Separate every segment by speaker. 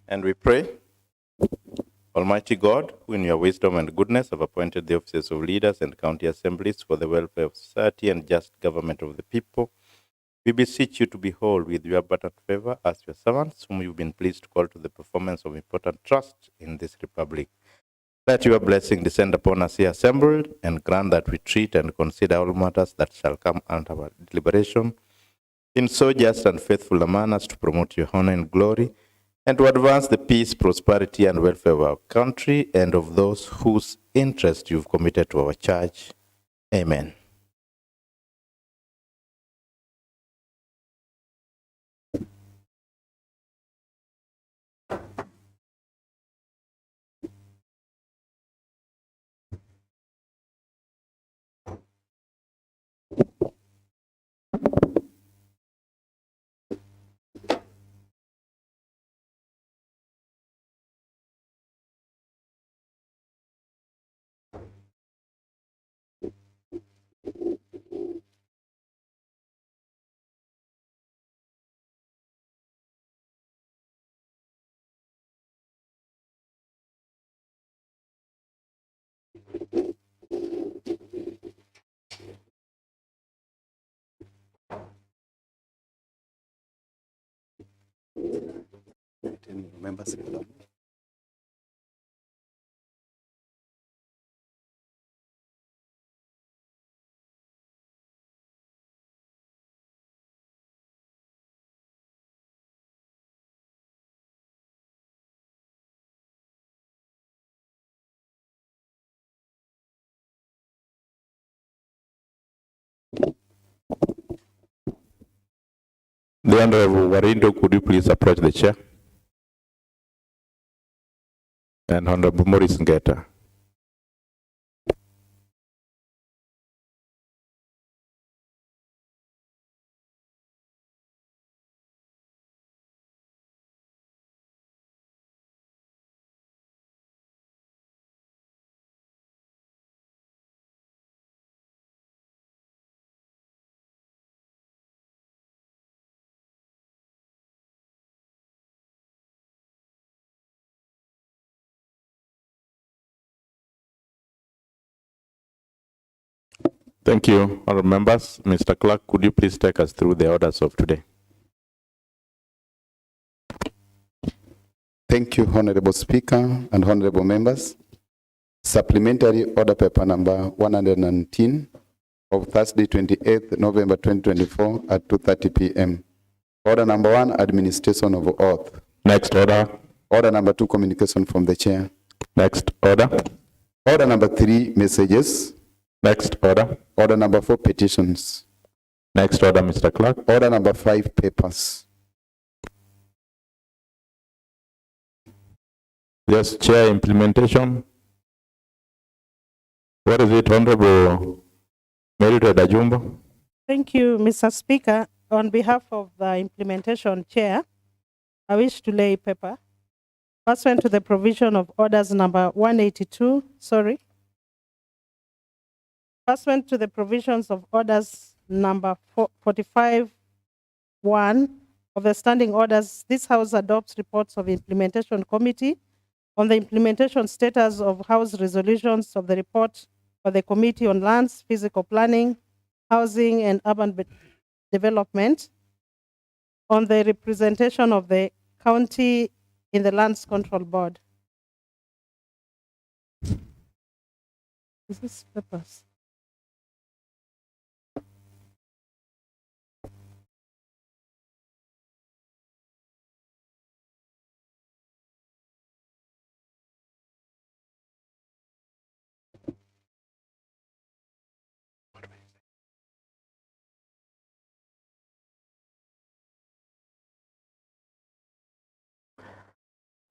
Speaker 1: And we pray, Almighty God, who in your wisdom and goodness have appointed the offices of leaders and county assemblies for the welfare of society and just government of the people, we beseech you to behold with your abundant favor as your servants, whom you've been pleased to call to the performance of important trusts in this republic. Let your blessing descend upon us here assembled, and grant that we treat and consider all matters that shall come under our deliberation in so just and faithful a manner as to promote your honor and glory, and to advance the peace, prosperity, and welfare of our country and of those whose interest you've committed to our church. Amen.
Speaker 2: Members,
Speaker 1: The Honorable Warindo, could you please approach the chair? And Honorable Maurice Ngeta. Thank you, honorable members. Mr. Clerk, could you please take us through the orders of today?
Speaker 2: thank you, Honorable Speaker and Honorable members. Supplementary order paper number 119 of Thursday, 28th November 2024 at 2:30 p.m. Order number 1, administration of oath.
Speaker 1: Next order.
Speaker 2: Order number 2, communication from the chair.
Speaker 1: Next order.
Speaker 2: Order number 3, messages.
Speaker 1: Next order.
Speaker 2: Order number 4, petitions.
Speaker 1: Next order, Mr. Clerk.
Speaker 2: Order number 5, papers.
Speaker 1: Yes, Chair, implementation. What is it, Honorable Merited Ajumbo?
Speaker 3: Thank you, Mr. Speaker. On behalf of the implementation chair, I wish to lay paper pursuant to the provision of orders number 182, pursuant to the provisions of orders number 45-1 of the standing orders, this House adopts reports of implementation committee on the implementation status of House resolutions of the report of the Committee on Lands, Physical Planning, Housing and Urban Development, on the representation of the county in the Lands Control Board. Is this papers?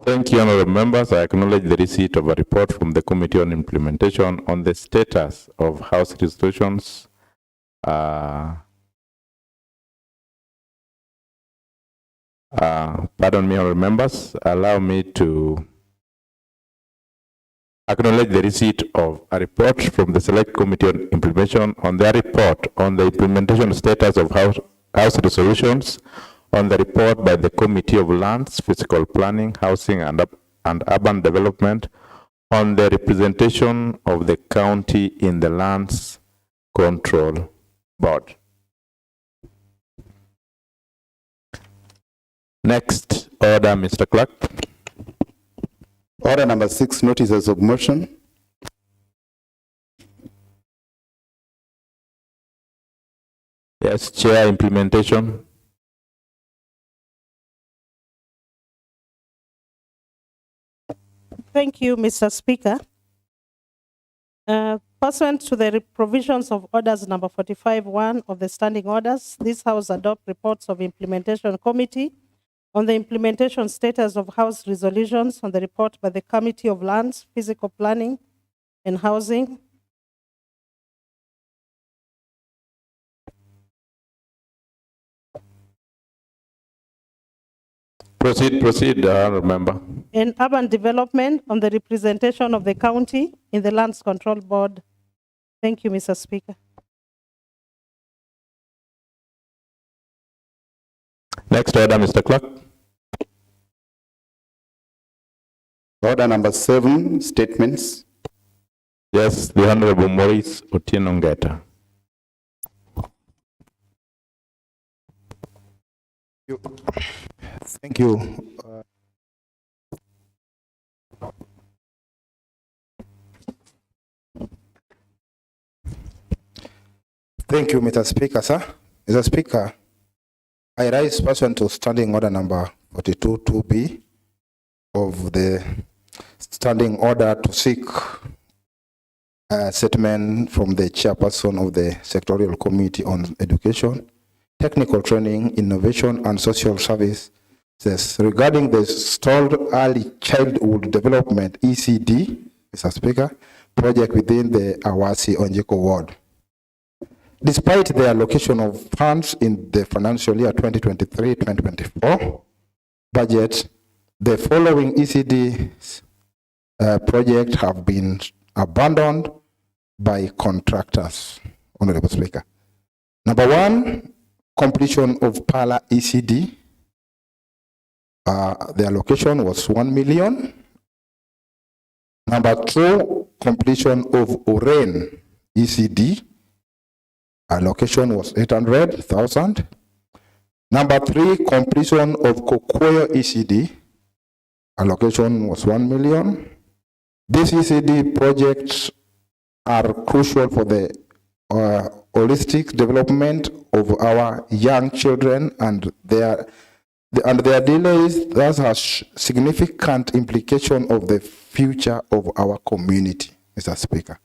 Speaker 1: Thank you, honorable members. I acknowledge the receipt of a report from the Committee on Implementation on the status of House resolutions. Pardon me, honorable members. Allow me to acknowledge the receipt of a report from the Select Committee on Implementation on their report on the implementation status of House resolutions on the report by the Committee of Lands, Physical Planning, Housing and Urban Development on the representation of the county in the Lands Control Board. Next order, Mr. Clerk.
Speaker 2: Order number 6, notices of motion.
Speaker 1: Yes, Chair, implementation.
Speaker 3: Thank you, Mr. Speaker. Pursuant to the provisions of orders number 45(1) of the standing orders, this House adopt reports of implementation committee on the implementation status of House resolutions on the report by the Committee of Lands, Physical Planning and Housing.
Speaker 1: Proceed, member.
Speaker 3: And urban development on the representation of the county in the Lands Control Board. Thank you, Mr. Speaker.
Speaker 1: Next order, Mr. Clerk.
Speaker 2: Order number 7, statements.
Speaker 1: Yes, the Honorable Maurice Otieno Ngeta.
Speaker 4: Thank you. Thank you, Mr. Speaker, sir. Mr. Speaker, I rise pursuant to standing order number 42(2)B of the standing order to seek a statement from the chairperson of the Sectorial Committee on Education, Technical Training, Innovation and Social Services regarding the stalled Early Childhood Development ECD, Mr. Speaker, project within the Awasi Onjiko ward. Despite the allocation of funds in the financial year 2023-2024 budget, the following ECD projects have been abandoned by contractors, Honorable Speaker. Number 1, completion of Pala ECD. The allocation was 1 million. Number 2, completion of Oren ECD. Allocation was 800,000. Number 3, completion of Kokoyo ECD. Allocation was 1 million. These ECD projects are crucial for the holistic development of our young children, and their delays thus has significant implication of the future of our community, Mr. Speaker.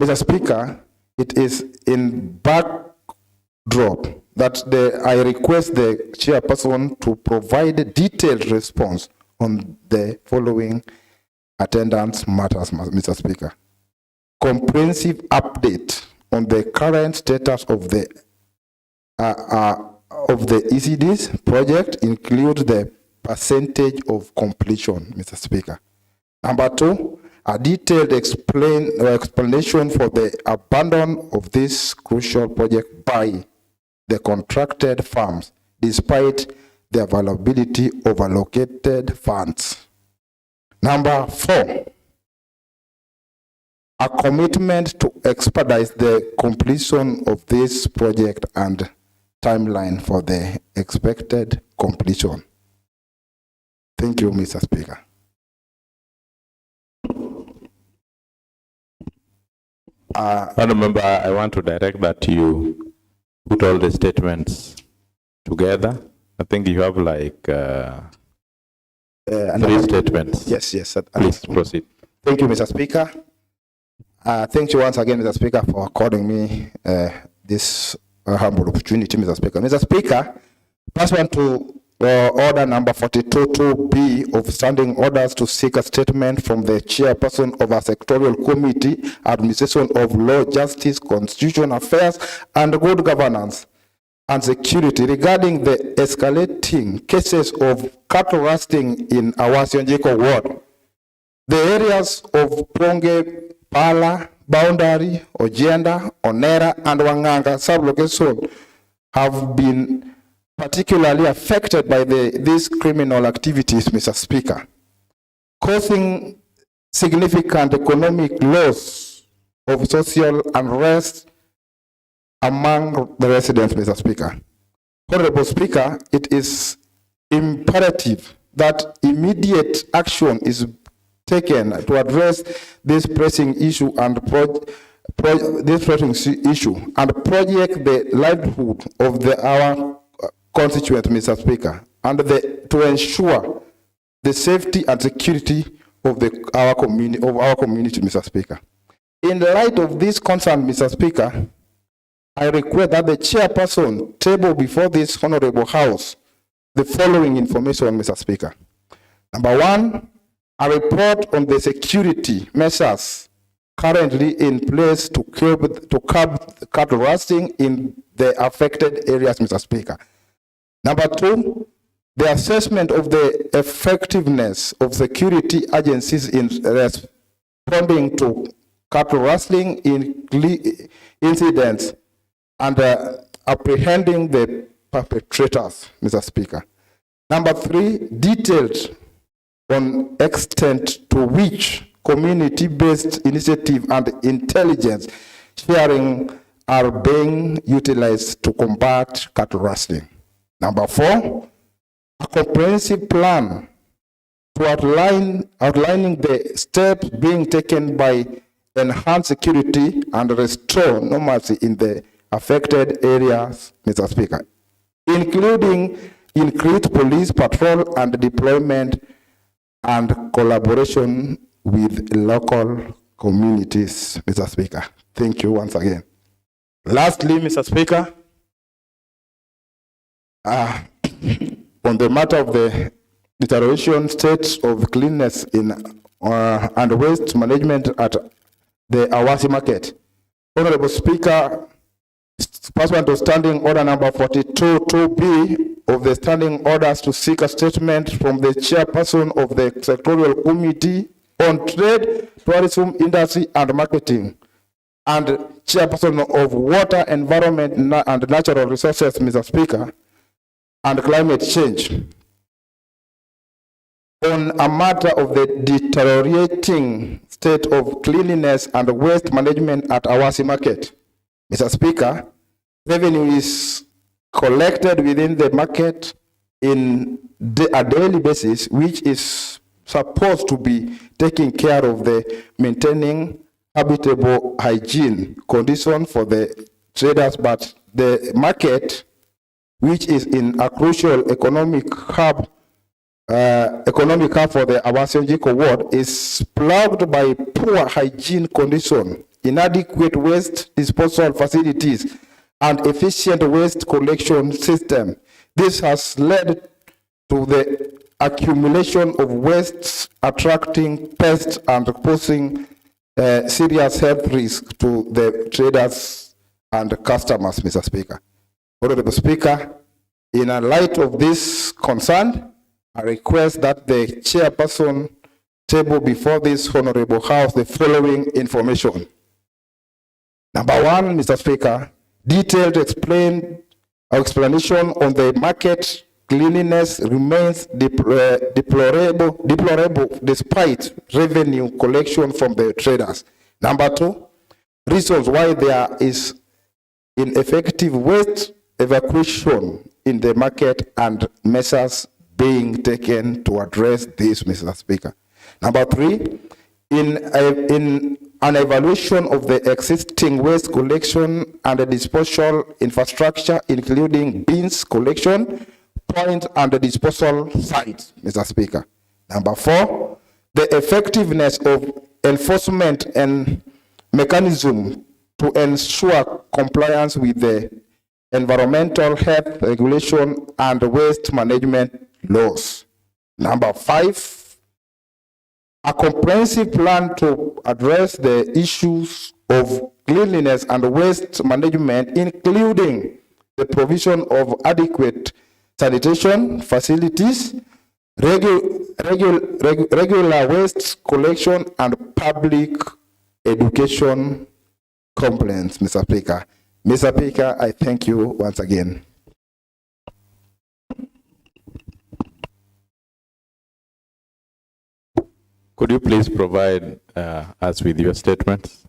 Speaker 4: Mr. Speaker, it is in backdrop that I request the chairperson to provide a detailed response on the following attendance matters, Mr. Speaker. Comprehensive update on the current status of the ECDs project, include the percentage of completion, Mr. Speaker. Number 2, a detailed explanation for the abandon of this crucial project by the contracted firms, despite the availability of allocated funds. Number 4, a commitment to expedite the completion of this project and timeline for the expected completion. Thank you, Mr. Speaker.
Speaker 1: Remember, I want to direct that you put all the statements together. I think you have like 3 statements.
Speaker 4: Yes.
Speaker 1: Please proceed.
Speaker 4: Thank you, Mr. Speaker. Thank you once again, Mr. Speaker, for according me this humble opportunity, Mr. Speaker. Mr. Speaker, pursuant to order number 42(2)B of standing orders to seek a statement from the chairperson of a sectorial committee, administration of law, justice, constitutional affairs, and good governance and security regarding the escalating cases of cattle rusting in Awasi Onjiko ward. The areas of Ponge, Pala, Boundary, Ojenda, Onera, and Wanganga sublocation have been particularly affected by these criminal activities, Mr. Speaker, causing significant economic loss of social unrest among the residents, Mr. Speaker. Honorable Speaker, it is imperative that immediate action is taken to address this pressing issue and project the livelihood of our constituents, Mr. Speaker, and to ensure the safety and security of our community, Mr. Speaker. In light of this concern, Mr. Speaker, I request that the chairperson table before this honorable House the following information, Mr. Speaker. Number one, a report on the security measures currently in place to curb cattle rusting in the affected areas, Mr. Speaker. Number two, the assessment of the effectiveness of security agencies in responding to cattle rustling incidents and apprehending the perpetrators, Mr. Speaker. Number three, detailed on extent to which community-based initiative and intelligence sharing are being utilized to combat cattle rustling. Number four, a comprehensive plan to outlining the steps being taken by enhance security and restore normalcy in the affected areas, Mr. Speaker, including increased police patrol and deployment and collaboration with local communities, Mr. Speaker. Thank you once again. Lastly, Mr. Speaker, on the matter of the deterioration state of cleanliness and waste management at the Awasi market, Honorable Speaker, pursuant to Standing Order number 42-2B of the Standing Orders to seek a statement from the Chairperson of the Sectorial Committee on Trade, Tourism, Industry and Marketing, and Chairperson of Water, Environment and Natural Resources, Mr. Speaker, and Climate Change, on a matter of the deteriorating state of cleanliness and waste management at Awasi market. Mr. Speaker, revenue is collected within the market in a daily basis, which is supposed to be taking care of the maintaining habitable hygiene condition for the traders, but the market, which is in a crucial economic hub for the Awasi ward, is plagued by poor hygiene condition, inadequate waste disposal facilities, and efficient waste collection system. This has led to the accumulation of waste, attracting pests and posing serious health risk to the traders and customers, Mr. Speaker. Honorable Speaker, in light of this concern, I request that the chairperson table before this honorable House the following information. Number one, Mr. Speaker, detailed explanation on the market cleanliness remains deplorable despite revenue collection from the traders. Number two, reasons why there is ineffective waste evacuation in the market and measures being taken to address this, Mr. Speaker. Number three, in an evaluation of the existing waste collection and disposal infrastructure, including bins collection, point and disposal sites, Mr. Speaker. Number four, the effectiveness of enforcement and mechanism to ensure compliance with the environmental health regulation and waste management laws. Number five, a comprehensive plan to address the issues of cleanliness and waste management, including the provision of adequate sanitation facilities, regular waste collection, and public education complaints, Mr. Speaker. Mr. Speaker, I thank you once again.
Speaker 1: Could you please provide us with your statements?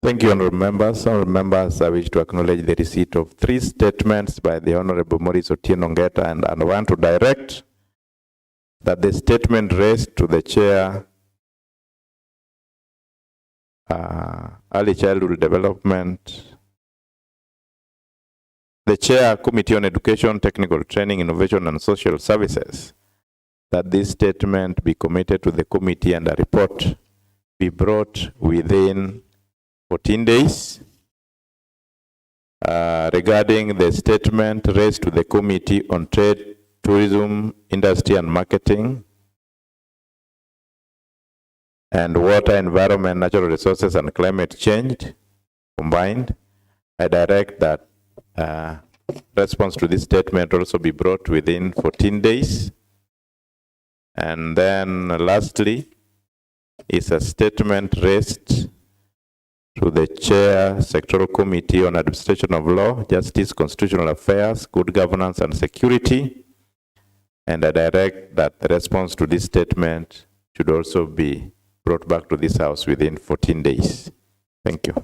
Speaker 1: Thank you, honorable members. Honorable members, I wish to acknowledge the receipt of 3 statements by the Honorable Maurice Otieno Ngeta, and I want to direct that the statement raised to the chair, early childhood development, the chair, Committee on Education, Technical Training, Innovation and Social Services, that this statement be committed to the committee and a report be brought within 14 days. Regarding the statement raised to the Committee on Trade, Tourism, Industry and Marketing, and Water, Environment, Natural Resources and Climate Change combined, I direct that response to this statement also be brought within 14 days. And then lastly is a statement raised to the Chair, Sectoral Committee on Administration of Law, Justice, Constitutional Affairs, Good Governance and Security. And I direct that the response to this statement should also be brought back to this House within 14 days. Thank you.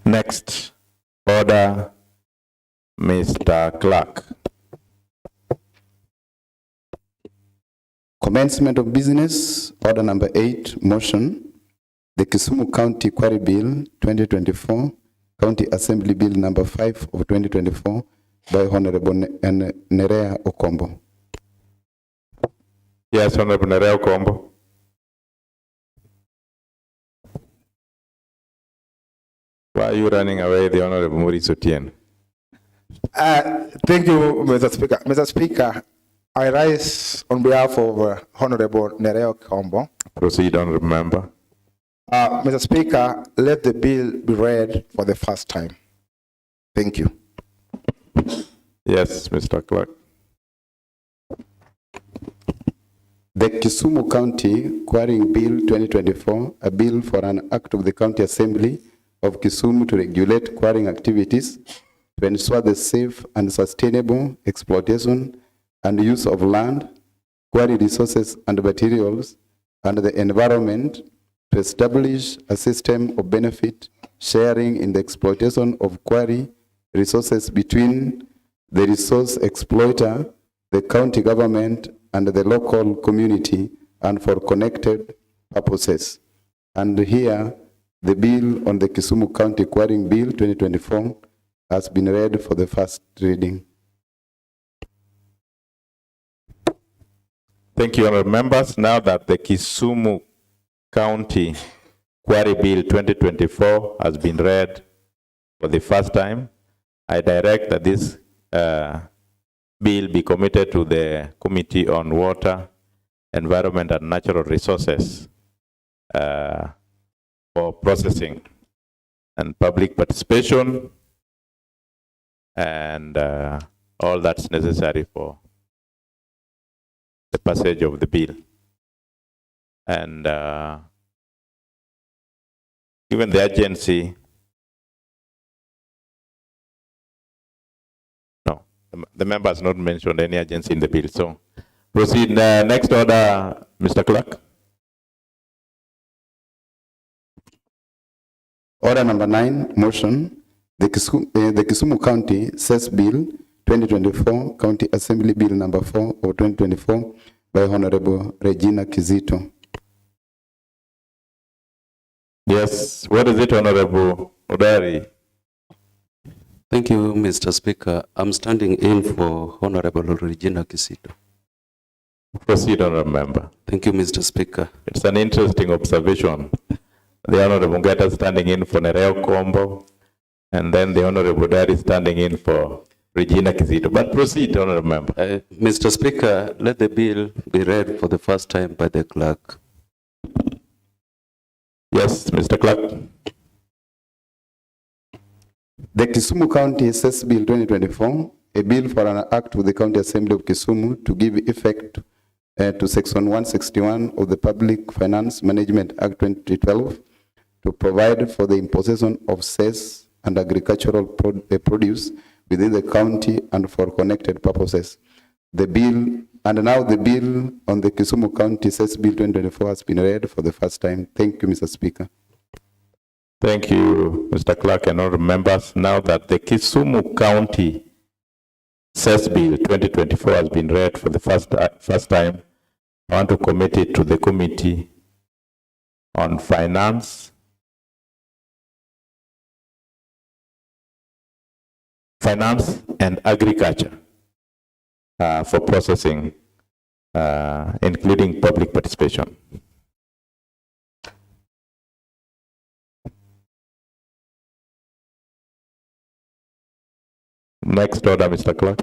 Speaker 1: Next, order, Mr. Clerk.
Speaker 2: Commencement of business, order number 8, motion. The Kisumu County Quarry Bill 2024, County Assembly Bill number 5 of 2024 by Honorable Nerea Okombo.
Speaker 1: Yes, Honorable Nerea Okombo. Why are you running away, the Honorable Maurice Otieno?
Speaker 4: Thank you, Mr. Speaker. Mr. Speaker, I rise on behalf of Honorable Nerea Okombo.
Speaker 1: Proceed, Honorable Member.
Speaker 4: Mr. Speaker, let the bill be read for the first time. Thank you.
Speaker 1: Yes, Mr. Clerk.
Speaker 2: The Kisumu County Quarrying Bill 2024, a bill for an act of the County Assembly of Kisumu to regulate quarrying activities to ensure the safe and sustainable exploitation and use of land, quarry resources and materials, and the environment, to establish a system of benefit sharing in the exploitation of quarry resources between the resource exploiter, the county government, and the local community, and for connected purposes. And here, the bill on the Kisumu County Quarrying Bill 2024 has been read for the first reading.
Speaker 1: Thank you, honorable members. Now that the Kisumu County Quarry Bill 2024 has been read for the first time. I direct that this bill be committed to the Committee on Water, Environment and Natural Resources for processing and public participation and all that's necessary for the passage of the bill. And given the urgency, no, the member has not mentioned any urgency in the bill. So proceed. Next order, Mr. Clerk.
Speaker 2: Order number 9, motion. The Kisumu County Cess Bill 2024, County Assembly Bill number 4 of 2024 by Honorable Regina Kizito.
Speaker 1: Yes, what is it, Honorable Odari?
Speaker 5: Thank you, Mr. Speaker. I'm standing in for Honorable Regina Kizito.
Speaker 1: Proceed, Honorable Member.
Speaker 5: Thank you, Mr. Speaker.
Speaker 1: It's an interesting observation. The Honorable Ngeta standing in for Nereo Kombo, and then the Honorable Odari standing in for Regina Kizito. But proceed, Honorable Member.
Speaker 5: Mr. Speaker, let the bill be read for the first time by the clerk.
Speaker 1: Yes, Mr. Clerk.
Speaker 2: The Kisumu County Cess Bill 2024, a bill for an act of the County Assembly of Kisumu to give effect to Section 161 of the Public Finance Management Act 2012 to provide for the imposition of cess and agricultural produce within the county and for connected purposes. The bill, and now the bill on the Kisumu County Cess Bill 2024 has been read for the first time. Thank you, Mr. Speaker.
Speaker 1: Thank you, Mr. Clerk and all members. Now that the Kisumu County Cess Bill 2024 has been read for the first time, I want to commit it to the Committee on Finance, and Agriculture for processing, including public participation. Next order, Mr. Clerk.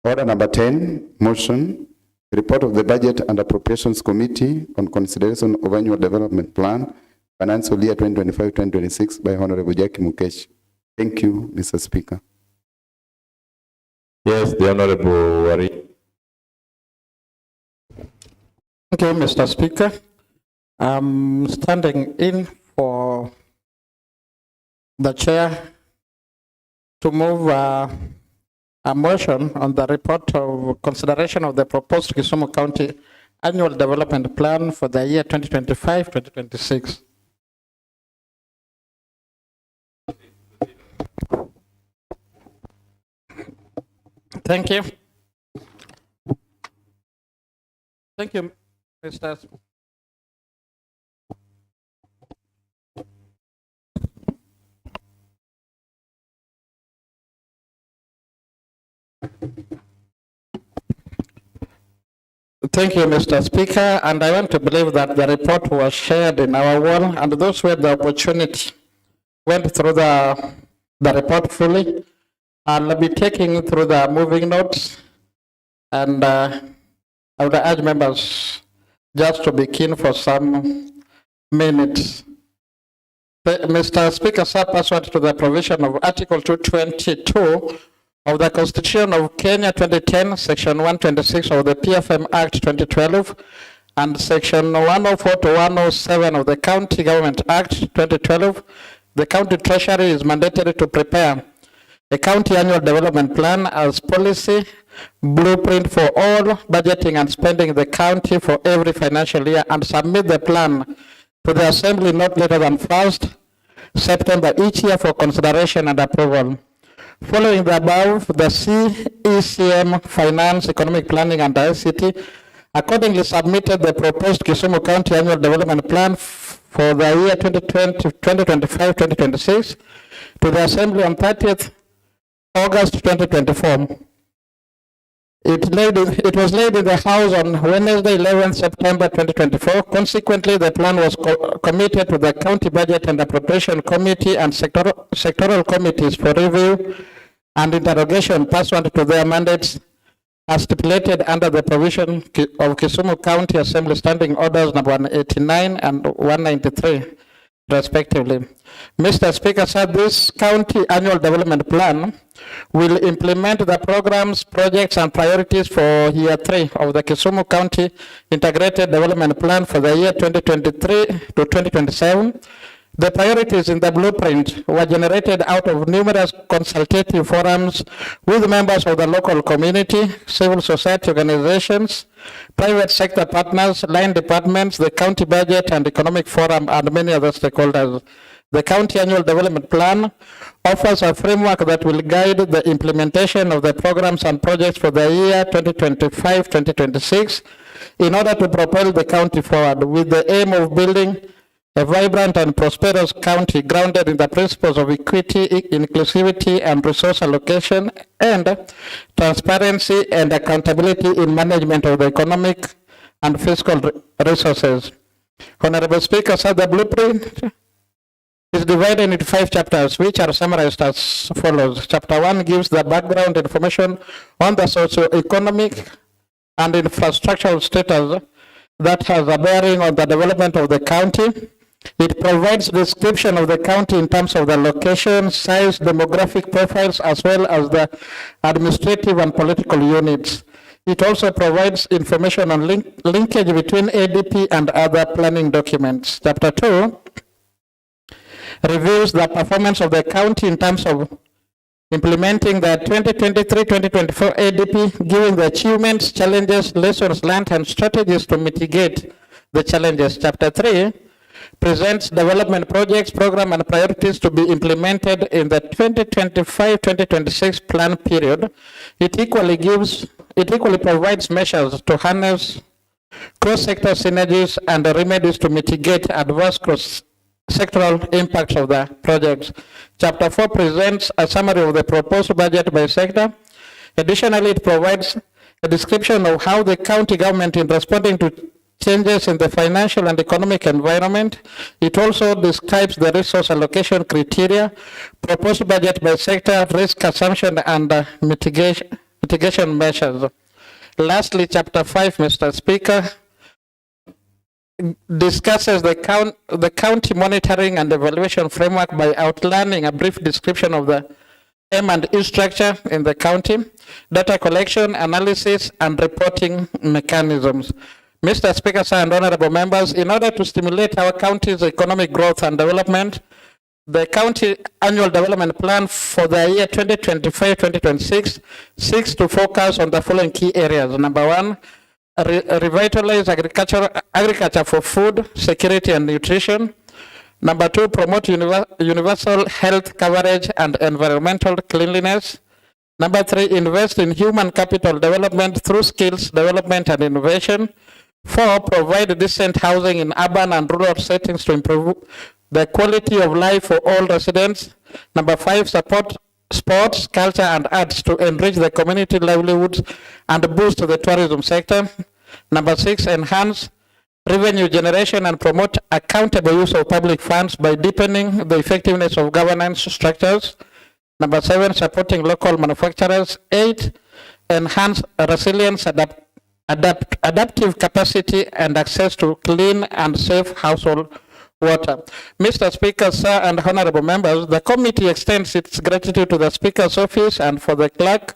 Speaker 2: Order number 10, motion. Report of the Budget and Appropriations Committee on consideration of Annual Development Plan, Financial Year 2025-2026 by Honorable Jackie Mukesh. Thank you, Mr. Speaker.
Speaker 1: Yes, the Honorable Wari.
Speaker 6: Thank you, Mr. Speaker. I'm standing in for the chair to move a motion on the report of consideration of the proposed Kisumu County Annual Development Plan for the year 2025-2026. Thank you. Thank you, Mr. Thank you, Mr. Speaker, and I want to believe that the report was shared in our wall, and those who had the opportunity went through the report fully. I'll be taking through the moving notes, and I would urge members just to be keen for some minutes. Mr. Speaker, sir, pursuant to the provision of Article 222 of the Constitution of Kenya 2010, Section 126 of the PFM Act 2012, and Section 104 to 107 of the County Government Act 2012, the County Treasury is mandated to prepare a County Annual Development Plan as policy blueprint for all budgeting and spending in the county for every financial year and submit the plan to the Assembly not later than 1st September each year for consideration and approval. Following the above, the CECM Finance, Economic Planning and ICT accordingly submitted the proposed Kisumu County Annual Development Plan for the year 2025-2026 to the Assembly on 30th August 2024. It was laid in the House on Wednesday, 11th September 2024. Consequently, the plan was committed to the County Budget and Appropriation Committee and sectoral committees for review and interrogation pursuant to their mandates as stipulated under the provision of Kisumu County Assembly Standing Orders number 189 and 193, respectively. Mr. Speaker, sir, this county annual development plan will implement the programs, projects, and priorities for year 3 of the Kisumu County Integrated Development Plan for the year 2023 to 2027. The priorities in the blueprint were generated out of numerous consultative forums with members of the local community, civil society organizations, private sector partners, line departments, the county budget and economic forum, and many other stakeholders. The County Annual Development Plan offers a framework that will guide the implementation of the programs and projects for the year 2025-2026 in order to propel the county forward with the aim of building a vibrant and prosperous county grounded in the principles of equity, inclusivity, and resource allocation, and transparency and accountability in management of the economic and fiscal resources. Honorable Speaker, sir, the blueprint is divided into 5 chapters, which are summarized as follows. Chapter 1 gives the background information on the socio-economic and infrastructural status that has a bearing on the development of the county. It provides description of the county in terms of the location, size, demographic profiles, as well as the administrative and political units. It also provides information on linkage between ADP and other planning documents. Chapter 2 reviews the performance of the county in terms of implementing the 2023-2024 ADP, giving the achievements, challenges, lessons learned, and strategies to mitigate the challenges. Chapter 3 presents development projects, program, and priorities to be implemented in the 2025-2026 plan period. It equally provides measures to harness cross-sector synergies and remedies to mitigate adverse cross-sectoral impacts of the projects. Chapter 4 presents a summary of the proposed budget by sector. Additionally, it provides a description of how the county government is responding to changes in the financial and economic environment. It also describes the resource allocation criteria, proposed budget by sector, risk assumption, and mitigation measures. Lastly, Chapter 5, Mr. Speaker, discusses the county monitoring and evaluation framework by outlining a brief description of the M&E structure in the county, data collection, analysis, and reporting mechanisms. Mr. Speaker, sir, and honorable members, in order to stimulate our county's economic growth and development, the County Annual Development Plan for the year 2025-2026 seeks to focus on the following key areas. Number 1, revitalize agriculture for food, security, and nutrition. Number 2, promote universal health coverage and environmental cleanliness. Number 3, invest in human capital development through skills development and innovation. 4, provide decent housing in urban and rural settings to improve the quality of life for all residents. Number 5, support sports, culture, and arts to enrich the community livelihoods and boost the tourism sector. Number 6, enhance revenue generation and promote accountable use of public funds by deepening the effectiveness of governance structures. Number 7, supporting local manufacturers. 8, enhance resilience, adaptive capacity, and access to clean and safe household water. Mr. Speaker, sir, and honorable members, the committee extends its gratitude to the Speaker's office and for the clerk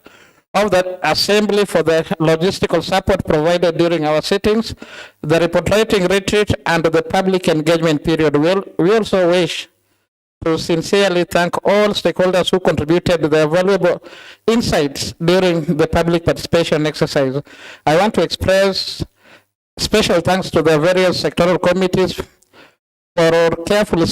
Speaker 6: of the Assembly for the logistical support provided during our sittings, the report writing retreat, and the public engagement period. We also wish to sincerely thank all stakeholders who contributed their valuable insights during the public participation exercise. I want to express special thanks to the various sectoral committees for carefully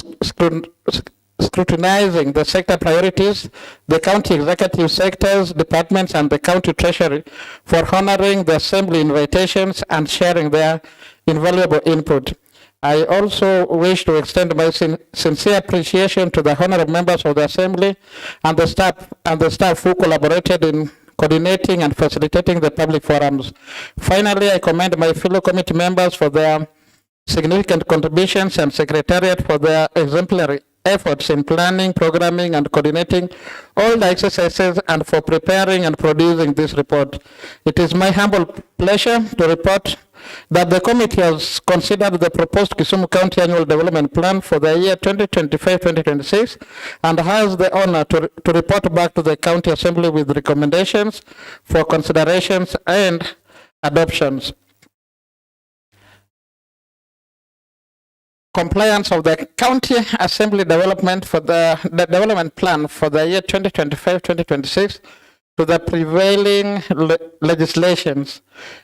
Speaker 6: scrutinizing the sector priorities, the county executive sectors, departments, and the county treasury for honoring the assembly invitations and sharing their invaluable input. I also wish to extend my sincere appreciation to the honorable members of the assembly and the staff who collaborated in coordinating and facilitating the public forums. Finally, I commend my fellow committee members for their significant contributions and Secretariat for their exemplary efforts in planning, programming, and coordinating all the exercises and for preparing and producing this report. It is my humble pleasure to report that the committee has considered the proposed Kisumu County Annual Development Plan for the year 2025-2026 and has the honor to report back to the County Assembly with recommendations for considerations and adoptions. Compliance of the County Assembly development for the development plan for the year 2025-2026 to the prevailing legislations.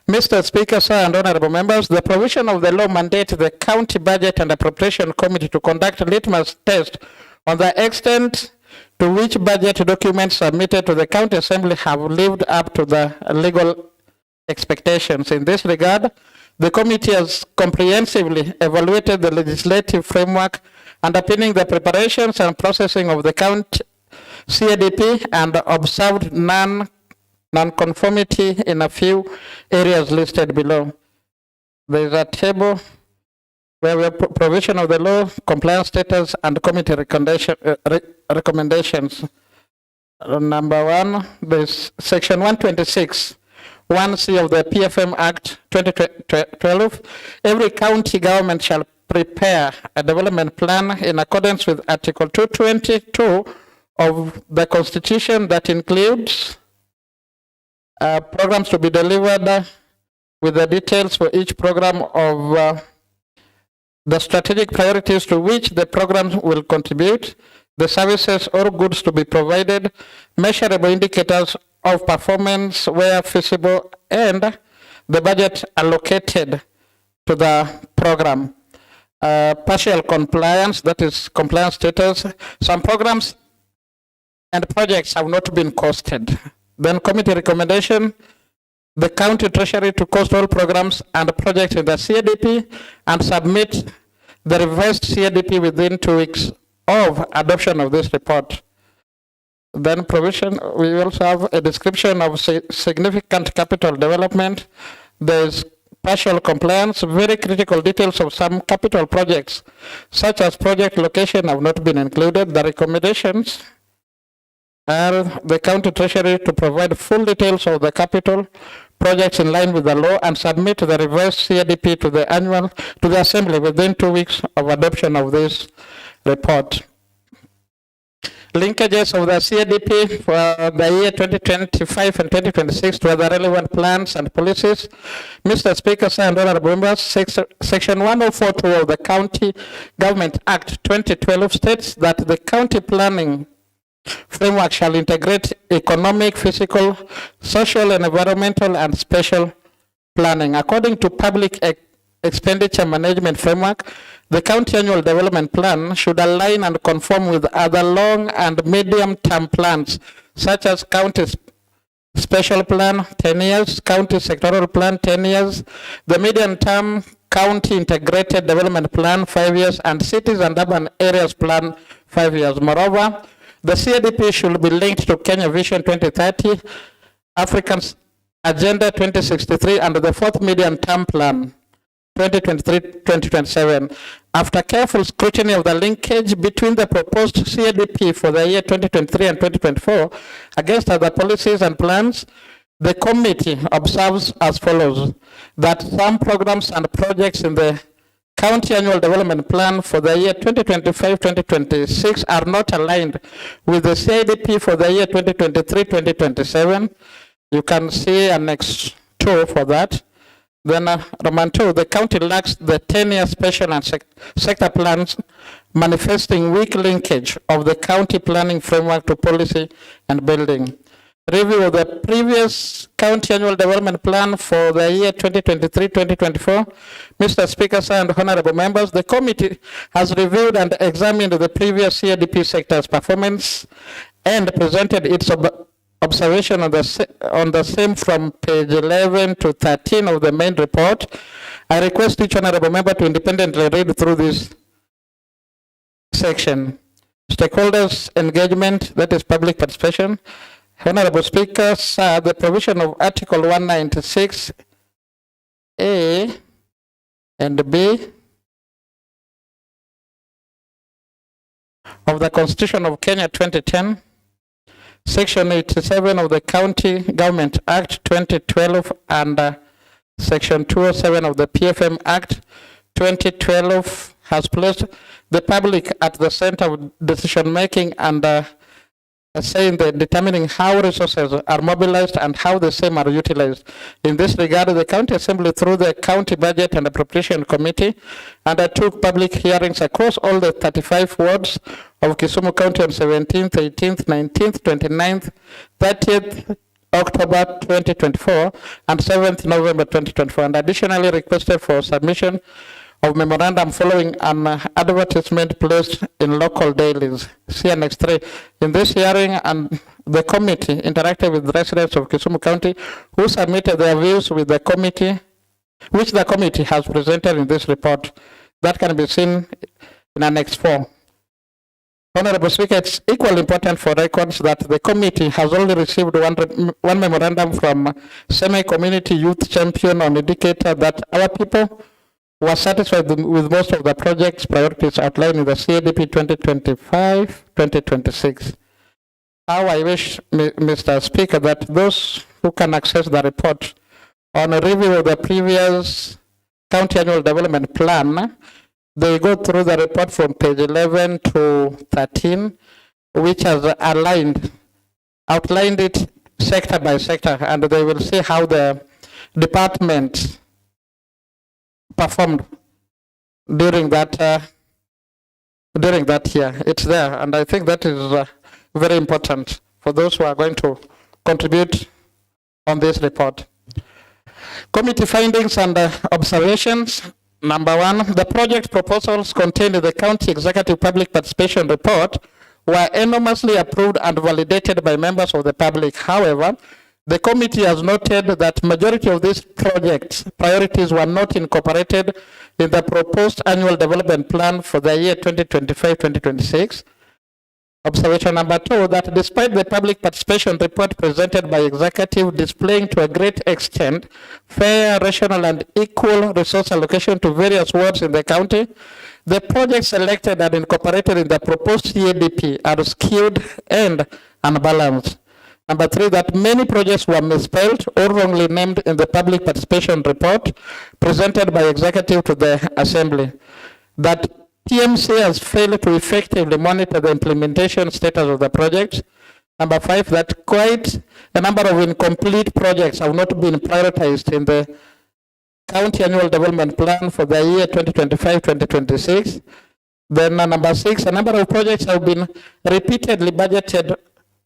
Speaker 6: Mr. Speaker, sir, and honorable members, the provision of the law mandates the County Budget and Appropriation Committee to conduct a litmus test on the extent to which budget documents submitted to the County Assembly have lived up to the legal expectations. In this regard, the committee has comprehensively evaluated the legislative framework underpinning the preparations and processing of the county CADP and observed non-conformity in a few areas listed below. There is a table where we have provision of the law, compliance status, and committee recommendations. Number one, there's section 126. 1C of the PFM Act 2012, every county government shall prepare a development plan in accordance with Article 222 of the Constitution that includes programs to be delivered with the details for each program of the strategic priorities to which the program will contribute, the services or goods to be provided, measurable indicators of performance where feasible, and the budget allocated to the program. Partial compliance, that is compliance status. Some programs and projects have not been costed. Then committee recommendation, the county treasury to cost all programs and projects in the CADP and submit the revised CADP within 2 weeks of adoption of this report. Then provision, we also have a description of significant capital development. There's partial compliance, very critical details of some capital projects, such as project location have not been included. The recommendations are the county treasury to provide full details of the capital projects in line with the law and submit the revised CADP to the assembly within 2 weeks of adoption of this report. Linkages of the CADP for the year 2025 and 2026 to other relevant plans and policies. Mr. Speaker, sir, and honorable members, section 1042 of the County Government Act 2012 states that the county planning framework shall integrate economic, physical, social, and environmental and spatial planning. According to public expenditure management framework, the county annual development plan should align and conform with other long and medium-term plans, such as county special plan 10 years, county sectoral plan 10 years, the medium-term county integrated development plan 5 years, and cities and urban areas plan 5 years. Moreover, the CADP should be linked to Kenya Vision 2030, African's Agenda 2063, and the fourth medium-term plan 2023-2027. After careful scrutiny of the linkage between the proposed CADP for the year 2023 and 2024 against other policies and plans, the committee observes as follows: that some programs and projects in the County Annual Development Plan for the year 2025-2026 are not aligned with the CADP for the year 2023-2027. You can see Annex 2 for that. Then Roman 2, the county lacks the 10-year special and sector plans, manifesting weak linkage of the county planning framework to policy and building. Review of the previous county annual development plan for the year 2023-2024. Mr. Speaker, sir, and honorable members, the committee has reviewed and examined the previous CADP sector's performance and presented its observation on the same from page 11 to 13 of the main report. I request each honorable member to independently read through this section. Stakeholders engagement, that is public participation. Honorable Speaker, sir, the provision of Article 196A and B of the Constitution of Kenya 2010, Section 87 of the County Government Act 2012 and Section 207 of the PFM Act 2012 has placed the public at the center of decision making and saying that determining how resources are mobilized and how the same are utilized. In this regard, the County Assembly, through the County Budget and Appropriation Committee, undertook public hearings across all the 35 wards of Kisumu County on 17th, 18th, 19th, 29th, 30th October 2024, and 7th November 2024, and additionally requested for submission of memorandum following an advertisement placed in local dailies. See Annex 3. In this hearing, and the committee interacted with residents of Kisumu County who submitted their views with the committee, which the committee has presented in this report. That can be seen in Annex 4. Honorable Speaker, it's equally important for records that the committee has only received one memorandum from semi-community youth champion on indicator that our people were satisfied with most of the project's priorities outlined in the CADP 2025-2026. How I wish, Mr. Speaker, that those who can access the report on a review of the previous County Annual Development Plan, they go through the report from page 11 to 13, which has outlined it sector by sector, and they will see how the department performed during that year. It's there, and I think that is very important for those who are going to contribute on this report. Committee findings and observations. Number 1, the project proposals contained in the County Executive Public Participation Report were enormously approved and validated by members of the public. However, the committee has noted that majority of these projects' priorities were not incorporated in the proposed annual development plan for the year 2025-2026. Observation number 2, that despite the public participation report presented by executive displaying to a great extent fair, rational, and equal resource allocation to various wards in the county, the projects selected and incorporated in the proposed CADP are skewed and unbalanced. Number 3, that many projects were misspelled or wrongly named in the public participation report presented by executive to the assembly. That TMC has failed to effectively monitor the implementation status of the projects. Number 5, that quite a number of incomplete projects have not been prioritized in the County Annual Development Plan for the year 2025-2026. Then number 6, a number of projects have been repeatedly budgeted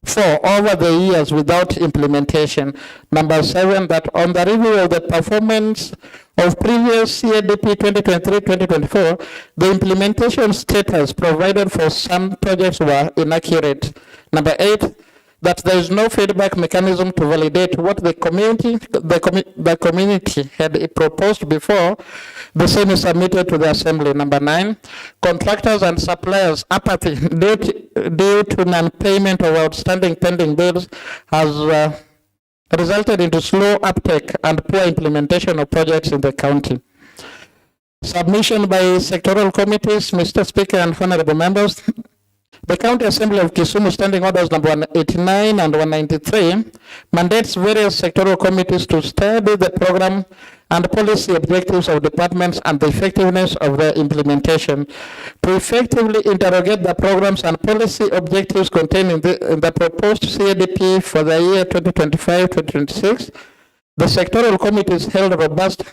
Speaker 6: for over the years without implementation. Number 7, that on the review of the performance of previous CADP 2023-2024, the implementation status provided for some projects were inaccurate. Number 8, that there is no feedback mechanism to validate what the community had proposed before the same is submitted to the assembly. Number 9, contractors and suppliers' apathy due to non-payment of outstanding pending bills has resulted into slow uptake and poor implementation of projects in the county. Submission by sectoral committees, Mr. Speaker and honorable members. The County Assembly of Kisumu Standing Orders number 189 and 193 mandates various sectoral committees to study the program and policy objectives of departments and the effectiveness of their implementation. To effectively interrogate the programs and policy objectives contained in the proposed CADP for the year 2025-2026, the sectoral committees held robust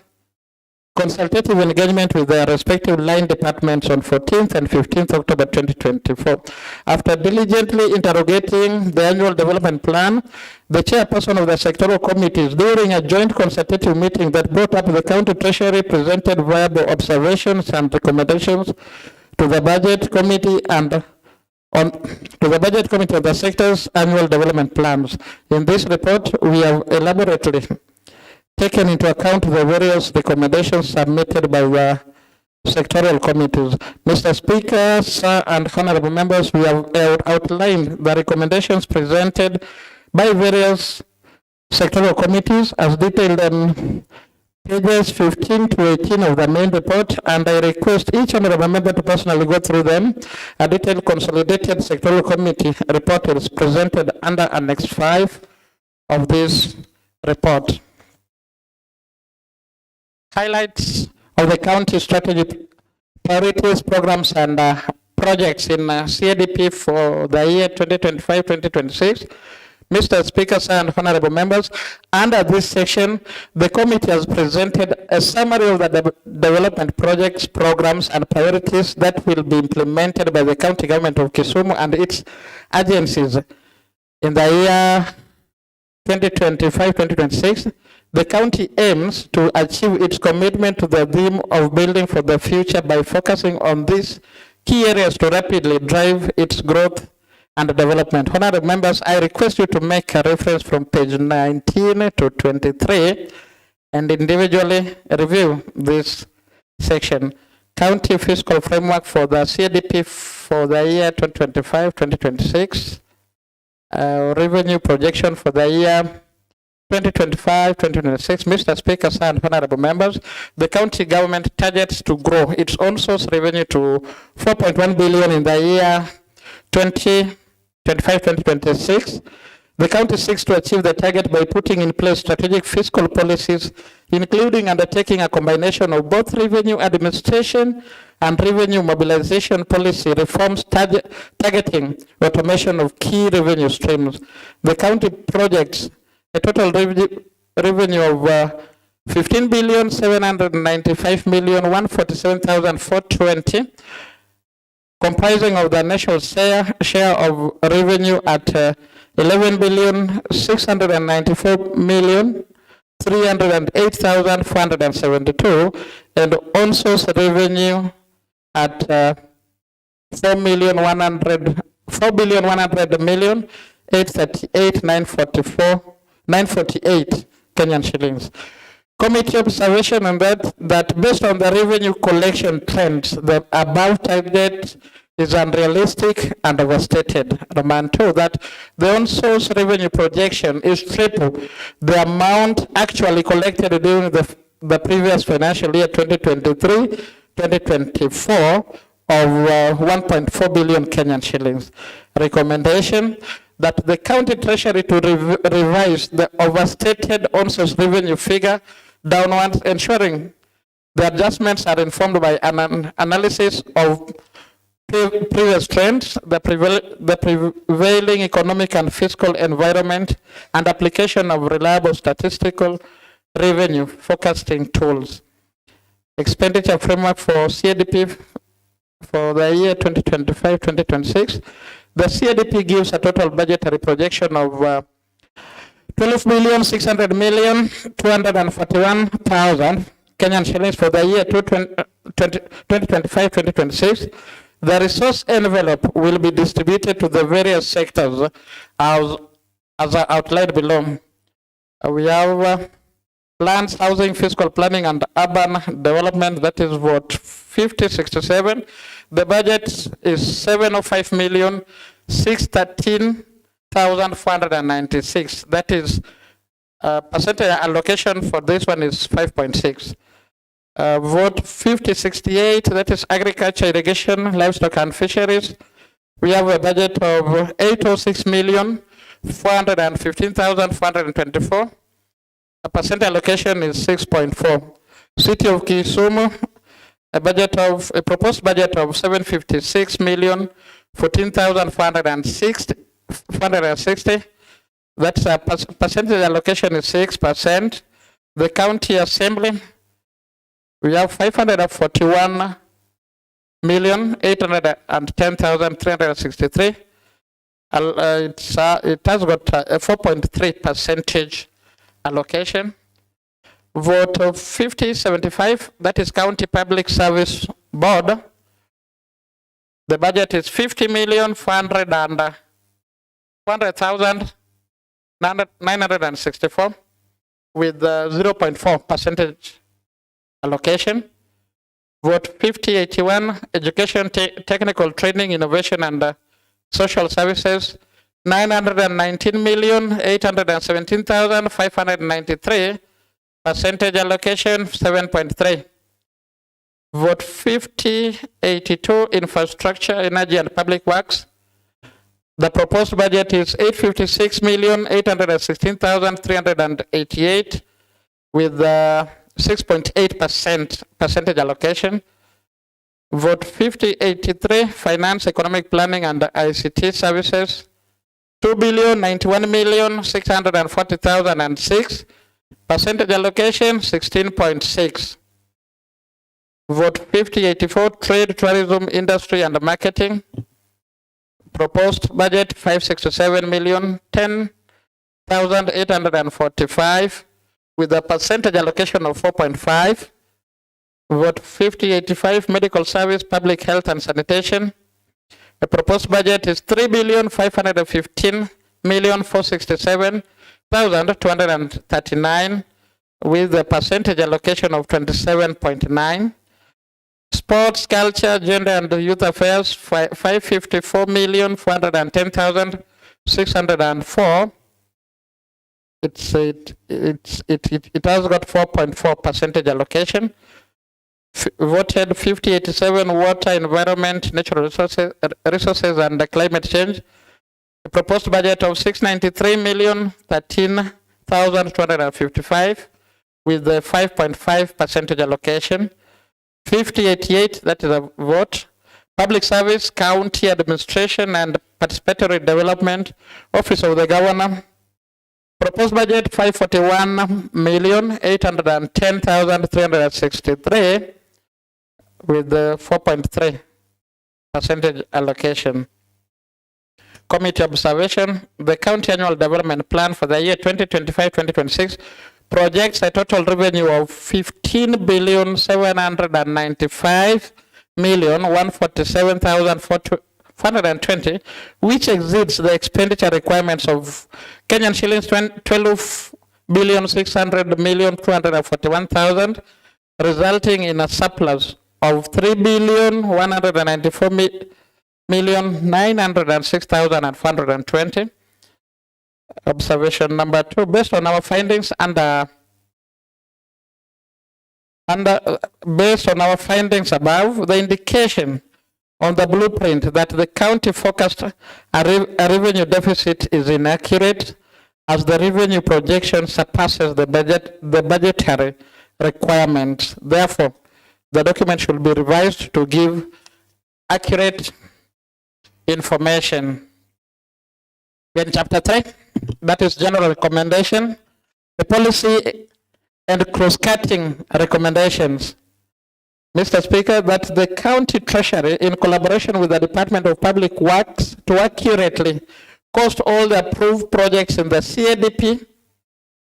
Speaker 6: consultative engagement with their respective line departments on 14th and 15th October 2024. After diligently interrogating the annual development plan, the chairperson of the sectoral committees, during a joint consultative meeting that brought up the county treasury, presented viable observations and recommendations to the budget committee and on the sector's annual development plans. In this report, we have elaborately taken into account the various recommendations submitted by the sectoral committees. Mr. Speaker, sir, and honorable members, we have outlined the recommendations presented by various sectoral committees as detailed on pages 15 to 18 of the main report, and I request each honorable member to personally go through them. A detailed consolidated sectoral committee report is presented under Annex 5 of this report. Highlights of the county strategy priorities, programs, and projects in CADP for the year 2025-2026. Mr. Speaker, sir, and honorable members, under this section, the committee has presented a summary of the development projects, programs, and priorities that will be implemented by the county government of Kisumu and its agencies in the year 2025-2026. The county aims to achieve its commitment to the theme of building for the future by focusing on these key areas to rapidly drive its growth and development. Honorable members, I request you to make a reference from page 19 to 23 and individually review this section. County fiscal framework for the CADP for the year 2025-2026. Revenue projection for the year 2025-2026. Mr. Speaker, sir, and honorable members, the county government targets to grow its own source revenue to 4.1 billion in the year 2025-2026. The county seeks to achieve the target by putting in place strategic fiscal policies, including undertaking a combination of both revenue administration and revenue mobilization policy reforms targeting automation of key revenue streams. The county projects a total revenue of 15,795,147,420, comprising of the national share of revenue at 11,694,308,472, and on source revenue at 4,100,838,948 Kenyan shillings. Committee observation on that based on the revenue collection trends, the above target is unrealistic and overstated. Remand 2, that the on-source revenue projection is triple the amount actually collected during the previous financial year 2023-2024 of 1.4 billion Kenyan shillings. Recommendation that the county treasury to revise the overstated on-source revenue figure downwards, ensuring the adjustments are informed by an analysis of previous trends, the prevailing economic and fiscal environment, and application of reliable statistical revenue forecasting tools. Expenditure framework for CADP for the year 2025-2026. The CADP gives a total budgetary projection of 12,600,241,000 Kenyan shillings for the year 2025-2026. The resource envelope will be distributed to the various sectors as outlined below. We have lands, housing, fiscal planning, and urban development. That is vote 5067. The budget is 705,613,496. That is percentage allocation for this one is 5.6. Vote 5068, that is agriculture, irrigation, livestock, and fisheries. We have a budget of 806,415,424. A percent allocation is 6.4. City of Kisumu, a proposed budget of 756,014,460. That's a percentage allocation is 6%. The county assembly, we have 541,810,363. It has got a 4.3% allocation. Vote of 5075, that is County Public Service Board. The budget is 50,400,964 with 0.4% allocation. Vote 5081, Education, Technical Training, Innovation, and Social Services. 919,817,593. Percentage allocation 7.3. Vote 5082 infrastructure, energy and public works. The proposed budget is 856,816,388 with 6.8% percentage allocation. Vote 5083 finance, economic planning and ICT services. 2,091,640,006. Percentage allocation 16.6. Vote 5084 trade, tourism, industry and marketing. Proposed budget 567,010,845 with a percentage allocation of 4.5. Vote 5085 medical service, public health and sanitation. The proposed budget is 3,515,467,239 with a percentage allocation of 27.9. Sports, culture, gender and youth affairs 554,410,604. It has got 4.4 percentage allocation. Voted 5087 water, environment, natural resources and climate change. A proposed budget of 693,013,255 with the 5.5 percentage allocation. 5088, that is a vote. Public service, county administration and participatory development, office of the governor. Proposed budget 541,810,363 with the 4.3 percentage allocation. Committee observation, the county annual development plan for the year 2025-2026 projects a total revenue of 15,795,147,420, which exceeds the expenditure requirements of Kenyan shillings 12,600,241,000, resulting in a surplus of 3,194,906,420. Observation number 2, based on our findings based on our findings above, the indication on the blueprint that the county forecast a revenue deficit is inaccurate, as the revenue projection surpasses the budgetary requirements. Therefore, the document should be revised to give accurate information. In chapter 3, that is general recommendation, the policy and cross-cutting recommendations. Mr. Speaker, that the county treasury, in collaboration with the Department of Public Works, to accurately cost all the approved projects in the CADP.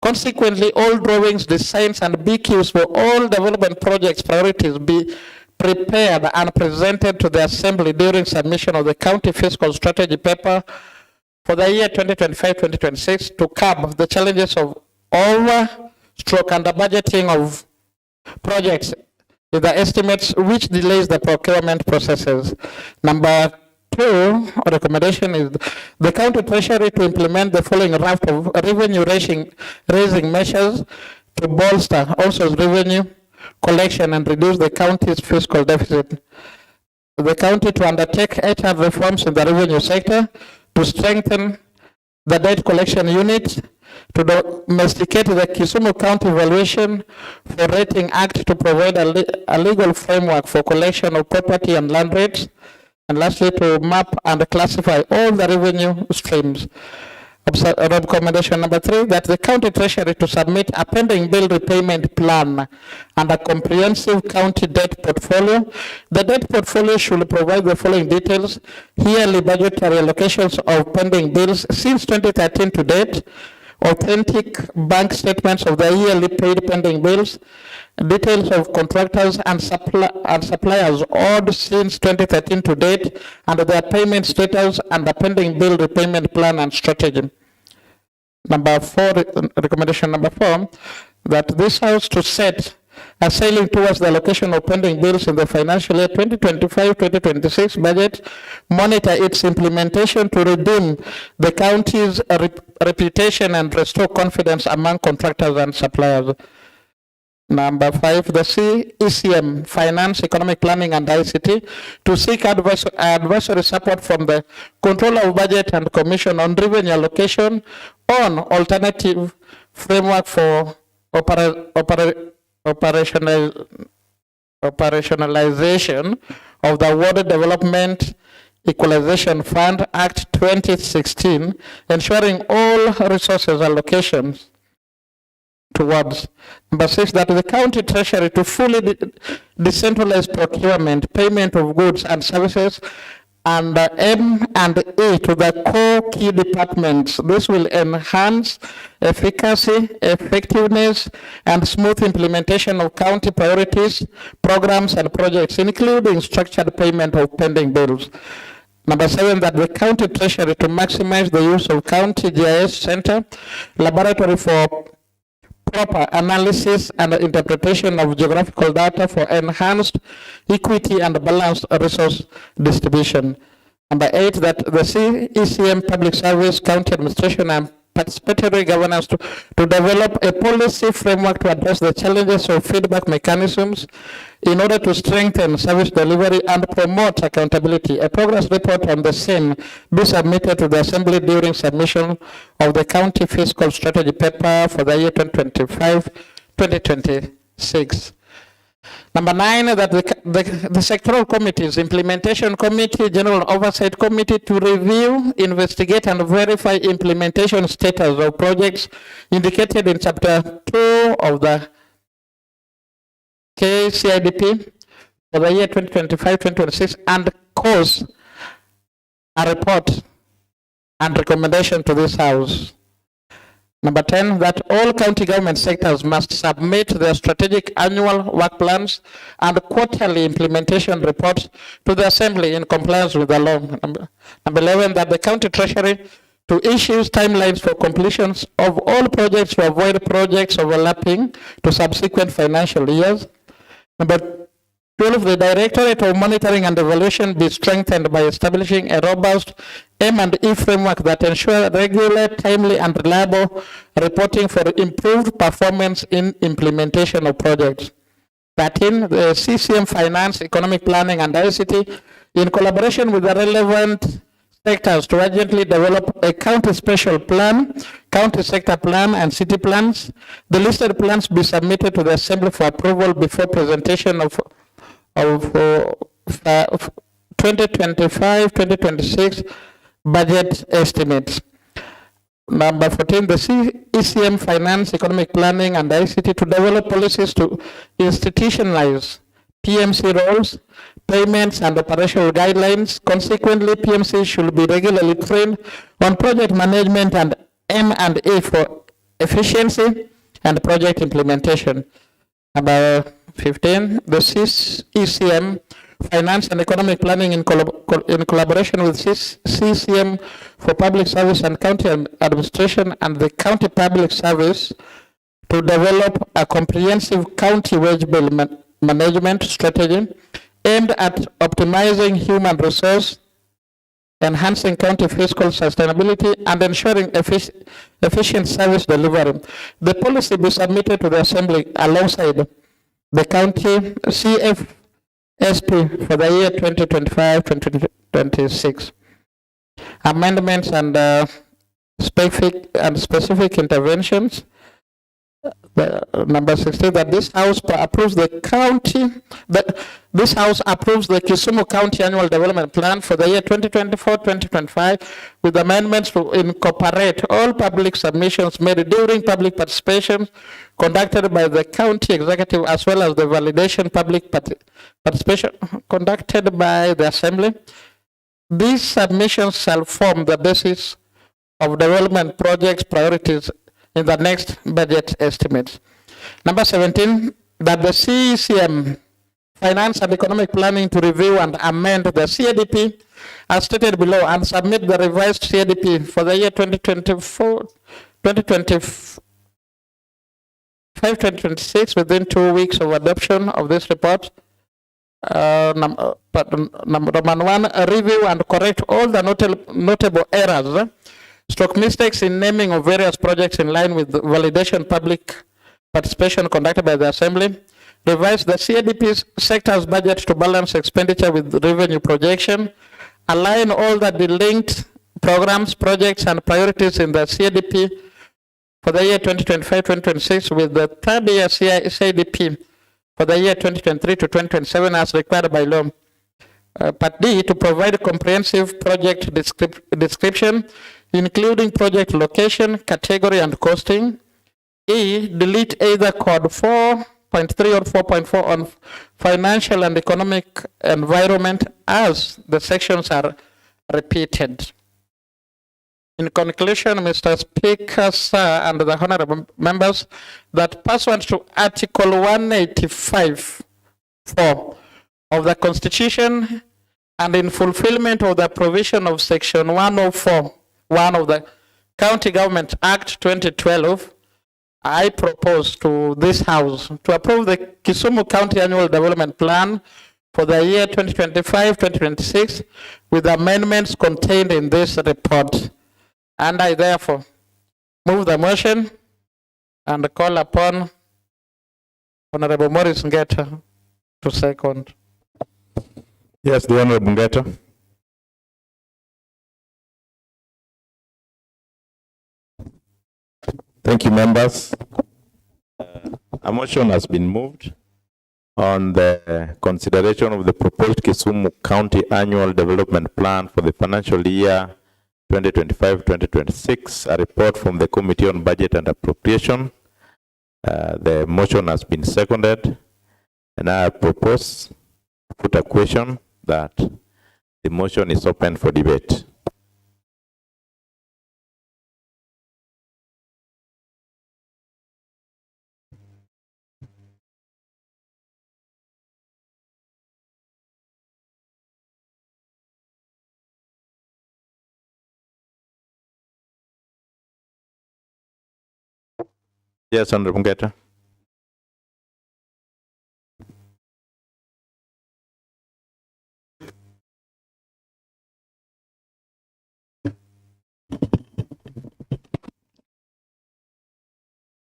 Speaker 6: Consequently, all drawings, designs, and BQs for all development projects priorities be prepared and presented to the Assembly during submission of the county fiscal strategy paper for the year 2025-2026 to curb the challenges of under budgeting of projects with the estimates, which delays the procurement processes. Number 2 recommendation is the county treasury to implement the following raft of revenue raising measures to bolster also revenue collection and reduce the county's fiscal deficit. The county to undertake 8 reforms in the revenue sector, to strengthen the debt collection unit, to domesticate the Kisumu County Valuation for Rating Act to provide a legal framework for collection of property and land rates, and lastly to map and classify all the revenue streams. Recommendation number 3, that the county treasury to submit a pending bill repayment plan and a comprehensive county debt portfolio. The debt portfolio should provide the following details: yearly budgetary allocations of pending bills since 2013 to date, authentic bank statements of the yearly paid pending bills, details of contractors and suppliers owed since 2013 to date, and their payment status, and the pending bill repayment plan and strategy. Number 4, recommendation number 4, that this House to set are sailing towards the allocation of pending bills in the financial year 2025-2026 budget, monitor its implementation to redeem the county's reputation and restore confidence among contractors and suppliers. Number 5, the CECM, Finance, Economic Planning and ICT, to seek advisory support from the Controller of Budget and Commission on revenue allocation on alternative framework for operationalization of the Water Development Equalization Fund Act 2016, ensuring all resources allocations towards. Number 6, that the county treasury to fully decentralize procurement, payment of goods and services, and M&E to the core key departments. This will enhance efficacy, effectiveness, and smooth implementation of county priorities, programs, and projects, including structured payment of pending bills. Number 7, that the county treasury to maximize the use of county GIS center, laboratory for proper analysis and interpretation of geographical data for enhanced equity and balanced resource distribution. Number 8, that the CECM Public Service, County Administration and Participatory Governance to develop a policy framework to address the challenges of feedback mechanisms in order to strengthen service delivery and promote accountability. A progress report on the same be submitted to the Assembly during submission of the County Fiscal Strategy paper for the year 2025-2026. Number 9, that the sectoral committees, Implementation Committee, General Oversight Committee, to review, investigate, and verify implementation status of projects indicated in Chapter 2 of the KCIDP for the year 2025-2026, and cause a report and recommendation to this House. Number 10, that all county government sectors must submit their strategic annual work plans and quarterly implementation reports to the Assembly in compliance with the law. Number 11, that the county treasury to issue timelines for completions of all projects to avoid projects overlapping to subsequent financial years. Number 12, the Directorate of Monitoring and Evaluation be strengthened by establishing a robust M&E framework that ensures regular, timely, and reliable reporting for improved performance in implementation of projects. 13, the CCM Finance, Economic Planning, and ICT, in collaboration with the relevant sectors, to urgently develop a county special plan, county sector plan, and city plans. The listed plans be submitted to the Assembly for approval before presentation of 2025-2026 budget estimates. Number 14, the CECM Finance, Economic Planning, and ICT to develop policies to institutionalize PMC roles, payments, and operational guidelines. Consequently, PMC should be regularly trained on project management and M&A for efficiency and project implementation. Number 15, the CECM Finance and Economic Planning in collaboration with CCM for Public Service and County Administration and the County Public Service to develop a comprehensive county wage bill management strategy aimed at optimizing human resource, enhancing county fiscal sustainability, and ensuring efficient service delivery. The policy be submitted to the Assembly alongside the county CFSP for the year 2025-2026. Amendments and specific interventions. Number 16, that this House approves the Kisumu County Annual Development Plan for the year 2024-2025 with amendments to incorporate all public submissions made during public participation conducted by the county executive, as well as the validation public participation conducted by the Assembly. These submissions shall form the basis of development projects priorities in the next budget estimates. Number 17, that the CECM Finance and Economic Planning to review and amend the CADP as stated below and submit the revised CADP for the year 2024-2025 2025-2026 within 2 weeks of adoption of this report. Number one, review and correct all the notable errors, stroke mistakes in naming of various projects in line with the validation public participation conducted by the Assembly. Revise the CADP sector's budget to balance expenditure with revenue projection. Align all the delinked programs, projects, and priorities in the CADP for the year 2025-2026 with the third year CADP for the year 2023 to 2027 as required by law. Part D, to provide comprehensive project description, including project location, category, and costing. E, delete either code 4.3 or 4.4 on financial and economic environment as the sections are repeated. In conclusion, Mr. Speaker, sir, and the honorable members, that pursuant to Article 185(4) of the Constitution and in fulfillment of the provision of Section 104(1) of the County Government Act 2012, I propose to this House to approve the Kisumu County Annual Development Plan for the year 2025-2026 with amendments contained in this report. And I therefore move the motion and call upon Honorable Morris Ngeta to second.
Speaker 4: Yes, the Honorable Ngeta. Thank you, members.
Speaker 1: A motion has been moved on the consideration of the proposed Kisumu County Annual Development Plan for the financial year 2025-2026, a report from the Committee on Budget and Appropriation. The motion has been seconded, and I propose to put a question that the motion is open for debate. Yes, Honorable Ngeta.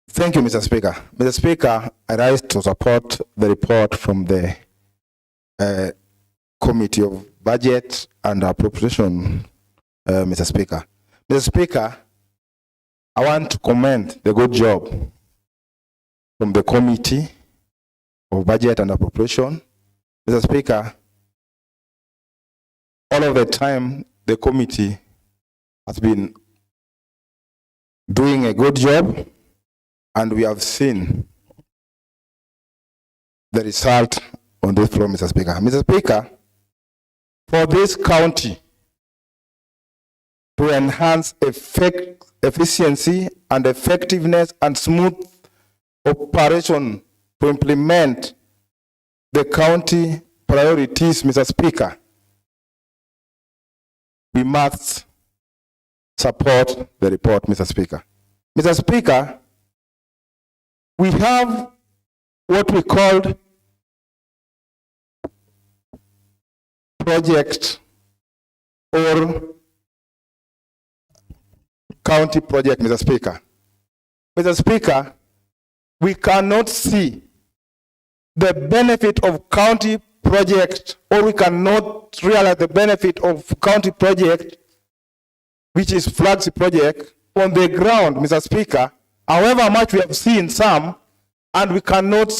Speaker 4: Thank you, Mr. Speaker. Mr. Speaker, I rise to support the report from the Committee of Budget and Appropriation, Mr. Speaker. Mr. Speaker, I want to commend the good job from the Committee of Budget and Appropriation. Mr. Speaker, all of the time the committee has been doing a good job, and we have seen the result on this floor, Mr. Speaker. Mr. Speaker, for this county to enhance efficiency and effectiveness and smooth operation to implement the county priorities, Mr. Speaker, we must support the report, Mr. Speaker. Mr. Speaker, we have what we called project or county project, Mr. Speaker. Mr. Speaker, we cannot see the benefit of county project, or we cannot realize the benefit of county project, which is flagship project, on the ground, Mr. Speaker, however much we have seen some, and we cannot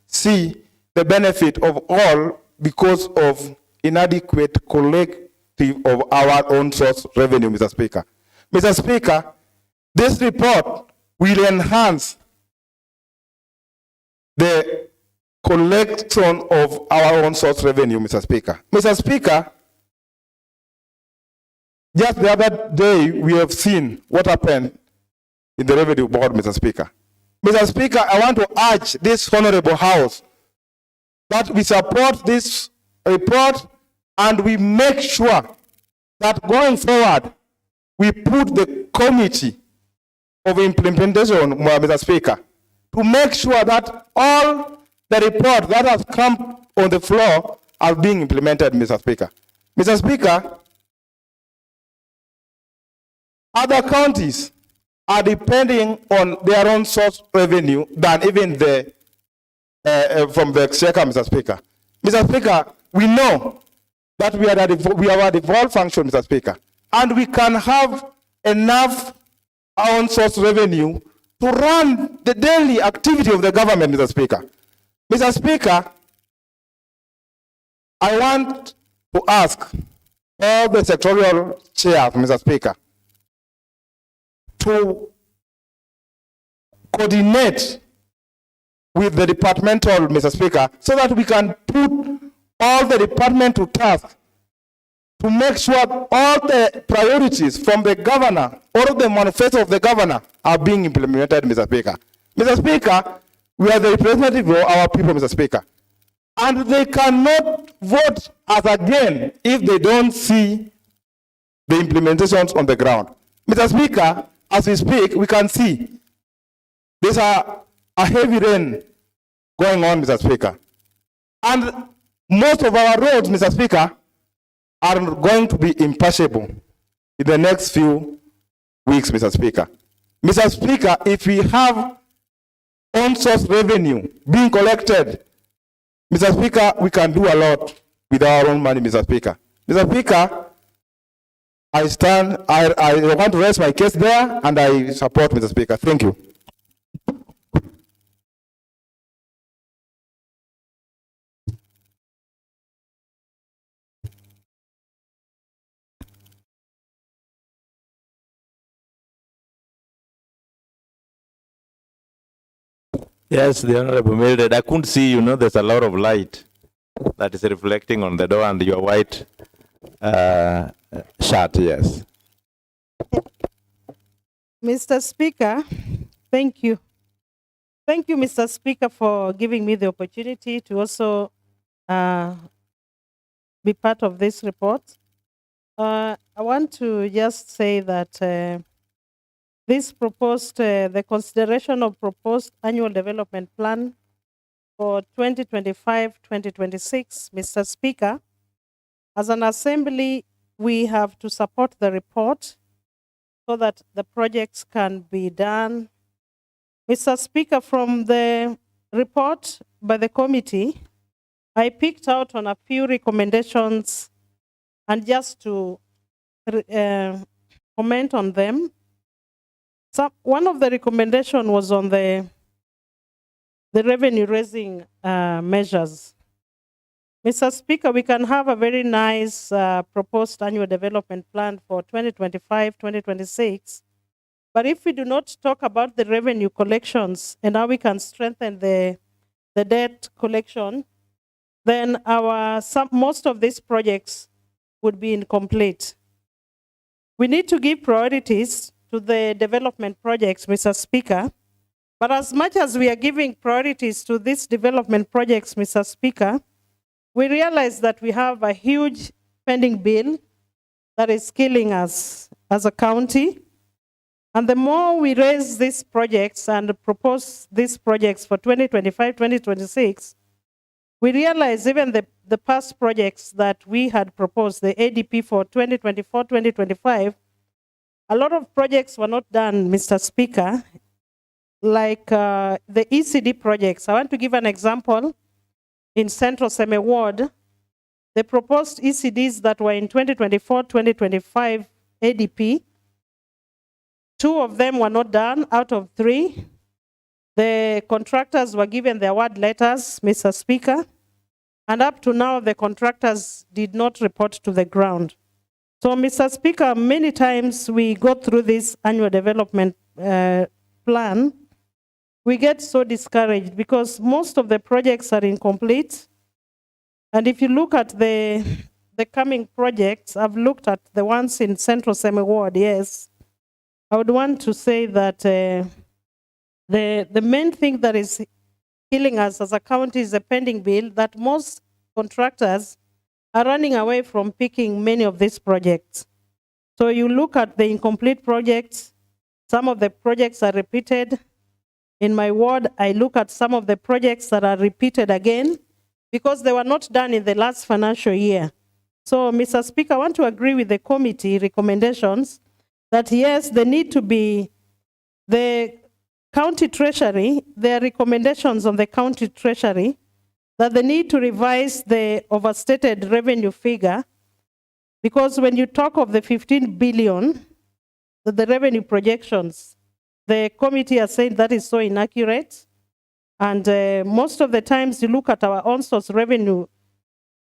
Speaker 4: see the benefit of all because of inadequate collective of our own source revenue, Mr. Speaker. Mr. Speaker, this report will enhance the collection of our own source revenue, Mr. Speaker. Mr. Speaker, just the other day we have seen what happened in the revenue board, Mr. Speaker. Mr. Speaker, I want to urge this honorable house that we support this report and we make sure that going forward we put the committee of implementation, Mr. Speaker, to make sure that all the reports that have come on the floor are being implemented, Mr. Speaker. Mr. Speaker, other counties are depending on their own source revenue than even the from the exchequer, Mr. Speaker. Mr. Speaker, we know that we are a devolved function, Mr. Speaker, and we can have enough own source revenue to run the daily activity of the government, Mr. Speaker. Mr. Speaker, I want to ask all the sectorial chairs, Mr. Speaker, to coordinate with the departmental, Mr. Speaker, so that we can put all the department to task to make sure all the priorities from the governor or the manifesto of the governor are being implemented, Mr. Speaker. Mr. Speaker, we are the representative of our people, Mr. Speaker. And they cannot vote us again if they don't see the implementations on the ground. Mr. Speaker, as we speak, we can see there's a heavy rain going on, Mr. Speaker. And most of our roads, Mr. Speaker, are going to be impassable in the next few weeks, Mr. Speaker. Mr. Speaker, if we have on-source revenue being collected, Mr. Speaker, we can do a lot with our own money, Mr. Speaker. Mr. Speaker, I want to raise my case there, and I support Mr. Speaker. Thank you.
Speaker 1: Yes, the Honorable Mildred. I couldn't see, there's a lot of light that is reflecting on the door and your white shirt, yes.
Speaker 3: Mr. Speaker, thank you. Thank you, Mr. Speaker, for giving me the opportunity to also be part of this report. I want to just say that this proposed, the consideration of proposed annual development plan for 2025-2026, Mr. Speaker, as an assembly, we have to support the report so that the projects can be done. Mr. Speaker, from the report by the committee, I picked out on a few recommendations and just to comment on them. One of the recommendations was on the revenue raising measures. Mr. Speaker, we can have a very nice proposed annual development plan for 2025-2026, but if we do not talk about the revenue collections and how we can strengthen the debt collection, then most of these projects would be incomplete. We need to give priorities to the development projects, Mr. Speaker. But as much as we are giving priorities to these development projects, Mr. Speaker, we realize that we have a huge pending bill that is killing us as a county. And the more we raise these projects and propose these projects for 2025-2026, we realize even the past projects that we had proposed, the ADP for 2024-2025, a lot of projects were not done, Mr. Speaker, like the ECD projects. I want to give an example. In Central Seme Ward, the proposed ECDs that were in 2024-2025 ADP, 2 of them were not done out of 3. The contractors were given the award letters, Mr. Speaker, and up to now, the contractors did not report to the ground. So, Mr. Speaker, many times we go through this annual development plan, we get so discouraged because most of the projects are incomplete. And if you look at the coming projects, I've looked at the ones in Central Seme Ward, yes. I would want to say that the main thing that is killing us as a county is the pending bill, that most contractors are running away from picking many of these projects. So you look at the incomplete projects, some of the projects are repeated. in my ward, I look at some of the projects that are repeated again because they were not done in the last financial year. So, Mr. Speaker, I want to agree with the committee recommendations that yes, they need to be the county treasury, their recommendations on the county treasury, that they need to revise the overstated revenue figure, because when you talk of the 15 billion, the revenue projections, the committee has said that is so inaccurate. And most of the times you look at our on-source revenue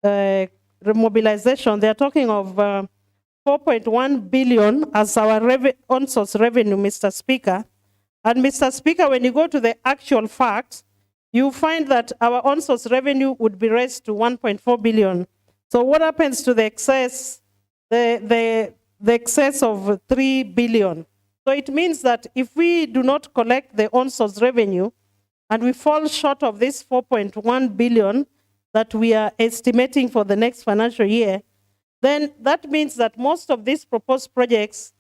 Speaker 3: remobilization, they're talking of 4.1 billion as our on-source revenue, Mr. Speaker. And Mr. Speaker, when you go to the actual facts, you find that our on-source revenue would be raised to 1.4 billion. So what happens to the excess, the excess of 3 billion? So it means that if we do not collect the on-source revenue and we fall short of this 4.1 billion that we are estimating for the next financial year, then that means that most of these proposed projects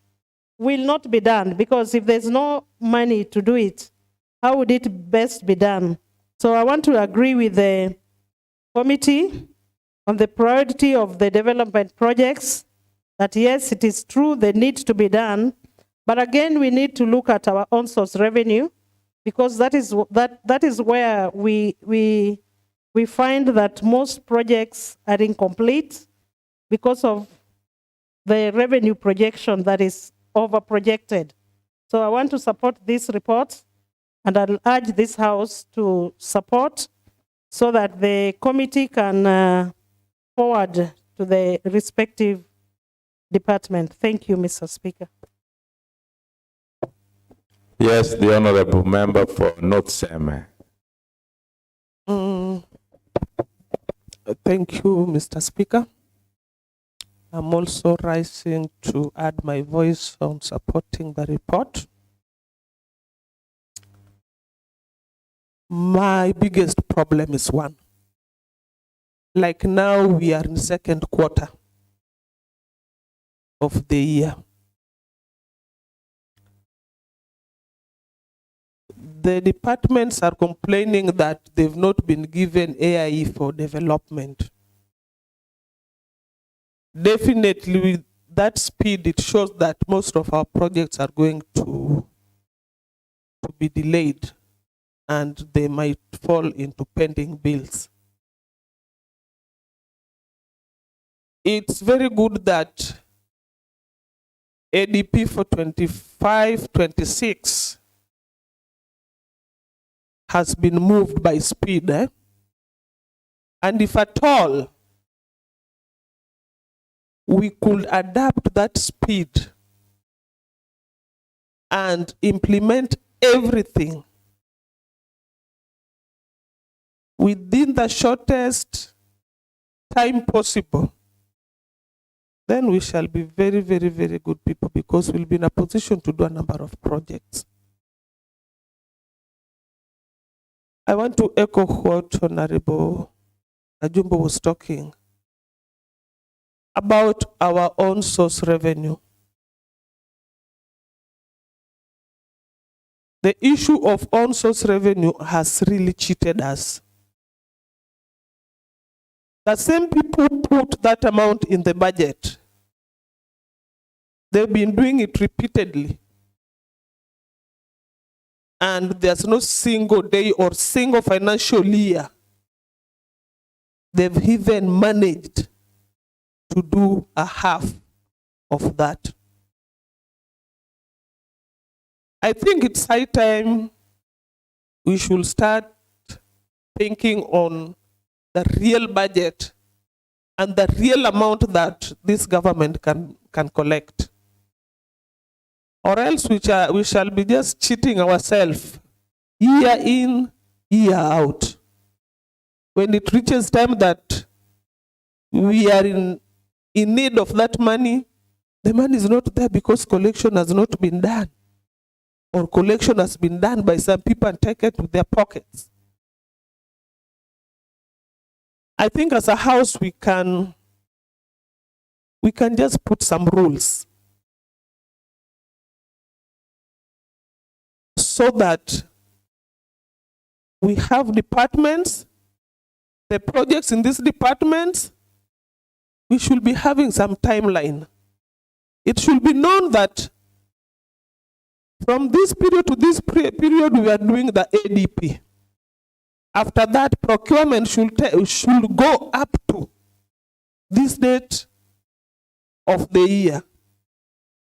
Speaker 3: will not be done, because if there's no money to do it, how would it best be done? So I want to agree with the committee on the priority of the development projects, that yes, it is true they need to be done, but again, we need to look at our own source revenue, because that is where we find that most projects are incomplete because of the revenue projection that is over-projected. So I want to support this report, and I'll urge this House to support so that the committee can forward to the respective department. Thank you, Mr. Speaker.
Speaker 7: Yes, the honorable member for North Seme.
Speaker 8: Thank you, Mr. Speaker. I'm also rising to add my voice on supporting the report. My biggest problem is one. Like now we are in second quarter of the year. The departments are complaining that they've not been given AIE for development. Definitely with that speed, it shows that most of our projects are going to be delayed, and they might fall into pending bills. It's very good that ADP for 25-26 has been moved by speed. And if at all we could adapt that speed and implement everything within the shortest time possible, then we shall be very, very, very good people, because we'll be in a position to do a number of projects. I want to echo what Honorable Najumbo was talking about our own source revenue. The issue of own source revenue has really cheated us. The same people put that amount in the budget. They've been doing it repeatedly. And there's no single day or single financial year they've even managed to do a half of that. I think it's high time we should start thinking on the real budget and the real amount that this government can collect. Or else we shall be just cheating ourselves year in, year out. When it reaches time that we are in need of that money, the money is not there because collection has not been done. Or collection has been done by some people and taken to their pockets. I think as a house we can just put some rules so that We have departments, the projects in these departments, we should be having some timeline. It should be known that from this period to this period, we are doing the ADP. After that, procurement should go up to this date of the year.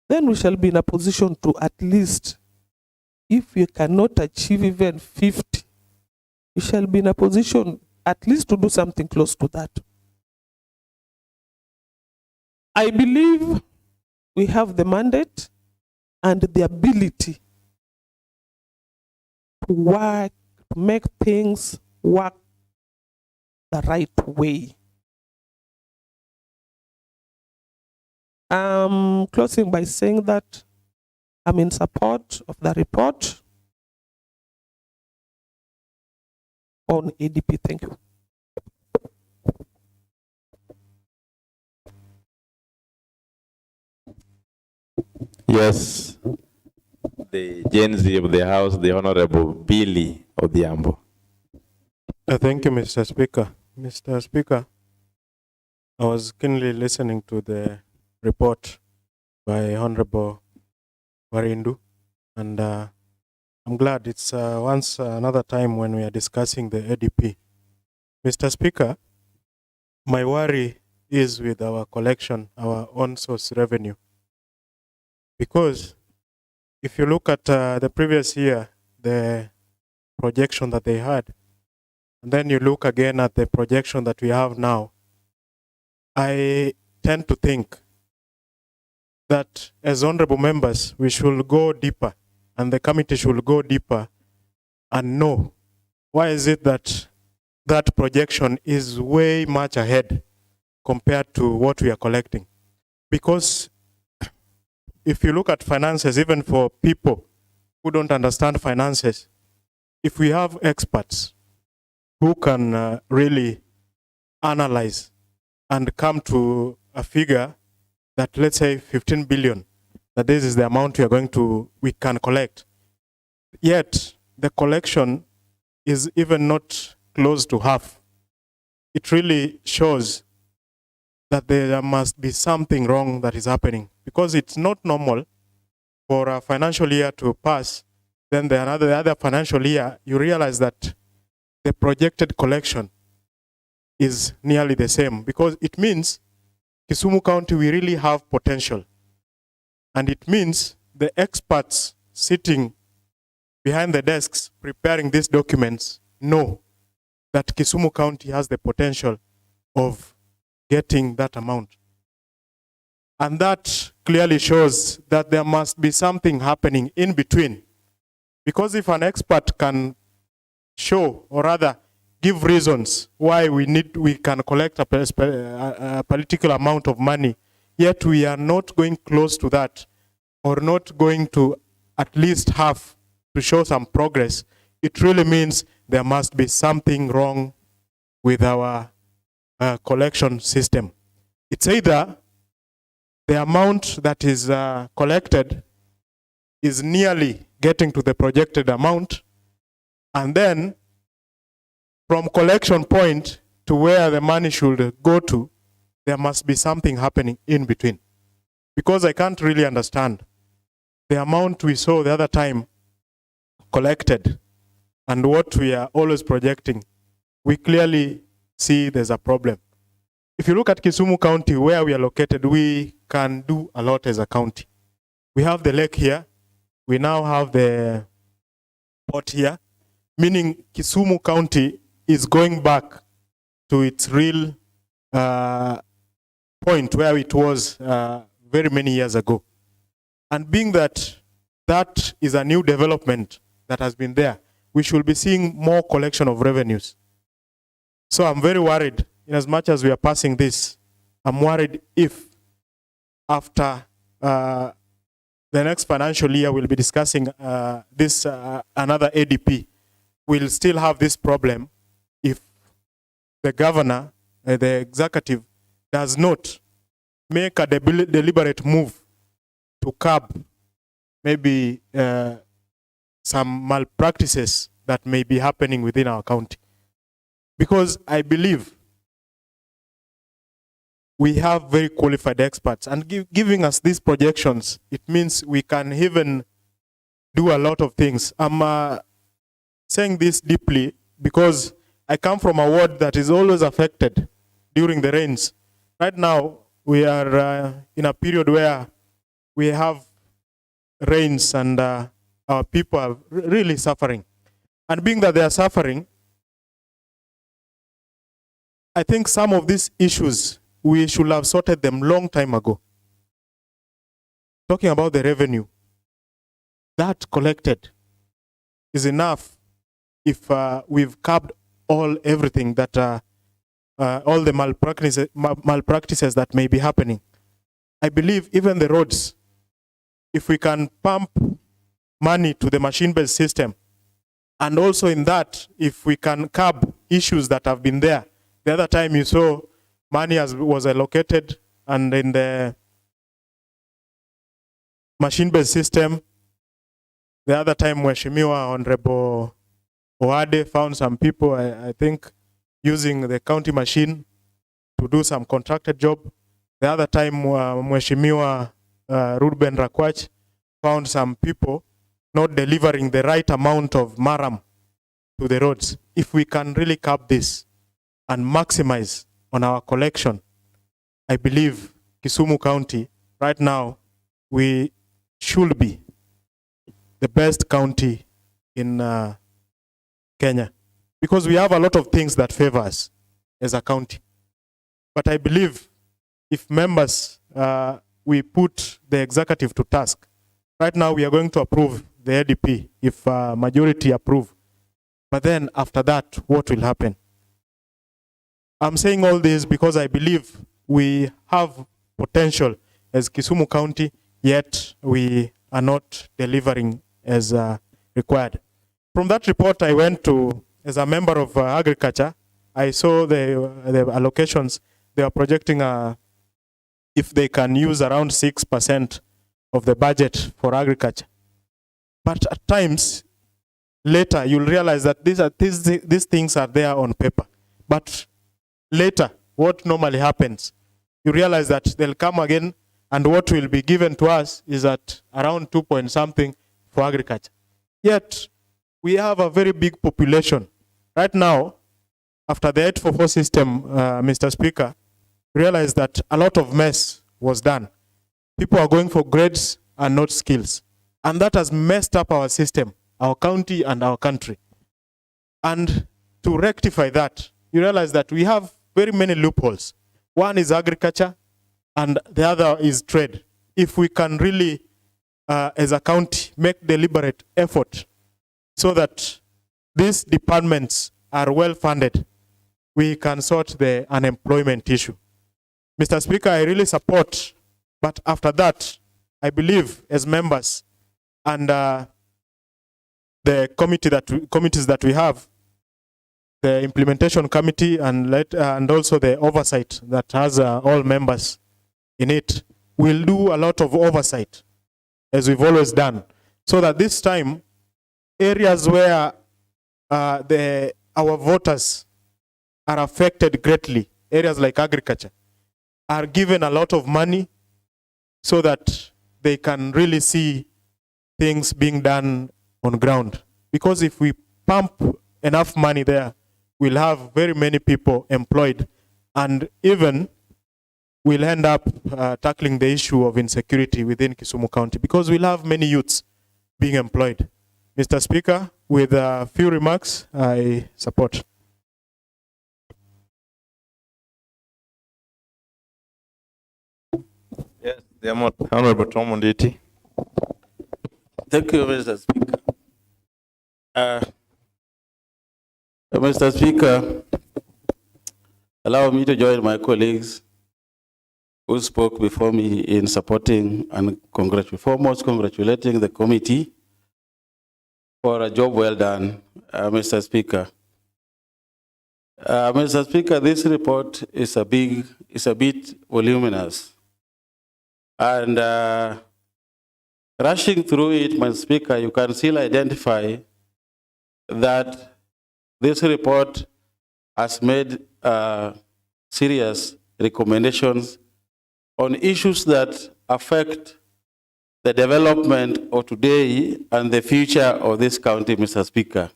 Speaker 8: Then we shall be in a position to at least, if we cannot achieve even 50, we shall be in a position at least to do something close to that. I believe we have the mandate and the ability to work, to make things work the right way. I'm closing by saying that I'm in support of the report on ADP. Thank you.
Speaker 7: Yes, the Gen Z of the House, the Honorable Billy Odhiambo.
Speaker 9: Thank you, Mr. Speaker. Mr. Speaker, I was keenly listening to the report by Honorable Warindu, and I'm glad it's once another time when we are discussing the ADP. Mr. Speaker, my worry is with our collection, our own source revenue. Because if you look at the previous year, the projection that they had, and then you look again at the projection that we have now, I tend to think that as honorable members, we should go deeper, and the committee should go deeper and know why is it that that projection is way much ahead compared to what we are collecting. Because if you look at finances, even for people who don't understand finances, if we have experts who can really analyze and come to a figure that, let's say 15 billion, that this is the amount we can collect. Yet the collection is even not close to half. It really shows that there must be something wrong that is happening, because it's not normal for a financial year to pass, then the other financial year, you realize that the projected collection is nearly the same, because it means Kisumu County, we really have potential. And it means the experts sitting behind the desks preparing these documents know that Kisumu County has the potential of getting that amount. And that clearly shows that there must be something happening in between. Because if an expert can show, or rather give reasons why we can collect a political amount of money, yet we are not going close to that, or not going to at least half to show some progress, it really means there must be something wrong with our collection system. It's either the amount that is collected is nearly getting to the projected amount, and then from collection point to where the money should go to, there must be something happening in between. Because I can't really understand the amount we saw the other time collected and what we are always projecting. We clearly see there's a problem. If you look at Kisumu County, where we are located, we can do a lot as a county. We have the lake here. We now have the port here, meaning Kisumu County is going back to its real point where it was very many years ago. And being that that is a new development that has been there, we should be seeing more collection of revenues. So I'm very worried, in as much as we are passing this, I'm worried if after the next financial year we'll be discussing this another ADP, we'll still have this problem if the governor, the executive, does not make a deliberate move to curb maybe some malpractices that may be happening within our county. Because I believe we have very qualified experts, and giving us these projections, it means we can even do a lot of things. I'm saying this deeply because I come from a ward that is always affected during the rains. Right now, we are in a period where we have rains and our people are really suffering. And being that they are suffering, I think some of these issues, we should have sorted them long time ago. Talking about the revenue, that collected is enough if we've curbed everything that all the malpractices that may be happening. I believe even the roads, if we can pump money to the machine-based system, and also in that, if we can curb issues that have been there. The other time you saw money was allocated, and in the machine-based system, the other time Mheshimiwa Honorable Oade found some people, I think, using the county machine to do some contracted job. The other time Mheshimiwa Ruben Rakwach found some people not delivering the right amount of maram to the roads. If we can really curb this and maximize on our collection, I believe Kisumu County, right now, we should be the best county in Kenya. Because we have a lot of things that favor us as a county. But I believe if members, we put the executive to task. Right now, we are going to approve the ADP if majority approve. But then after that, what will happen? I'm saying all this because I believe we have potential as Kisumu County, yet we are not delivering as required. From that report, I went to, as a member of agriculture, I saw the allocations. They are projecting if they can use around 6% of the budget for agriculture. But at times, later, you'll realize that these things are there on paper. But later, what normally happens, you realize that they'll come again, and what will be given to us is at around 2 point something for agriculture. Yet, we have a very big population. Right now, after the 844 system, Mr. Speaker, realize that a lot of mess was done. People are going for grades and not skills. And that has messed up our system, our county and our country. And to rectify that, you realize that we have very many loopholes. One is agriculture, and the other is trade. If we can really, as a county, make deliberate effort so that these departments are well funded, we can sort the unemployment issue. Mr. Speaker, I really support, but after that, I believe as members and the committees that we have, the implementation committee and also the oversight that has all members in it, will do a lot of oversight, as we've always done, so that this time, areas where our voters are affected greatly, areas like agriculture, are given a lot of money so that they can really see things being done on ground. Because if we pump enough money there, we'll have very many people employed, and even we'll end up tackling the issue of insecurity within Kisumu County, because we'll have many youths being employed. Mr. Speaker, with a few remarks, I support.
Speaker 7: Yes, the Honorable Tom Onditi.
Speaker 5: Thank you, Mr. Speaker. Mr. Speaker, allow me to join my colleagues who spoke before me in supporting and foremost congratulating the committee for a job well done, Mr. Speaker. Mr. Speaker, this report is a bit voluminous. And rushing through it, Mr. Speaker, you can still identify that this report has made serious recommendations on issues that affect the development of today and the future of this county, Mr. Speaker.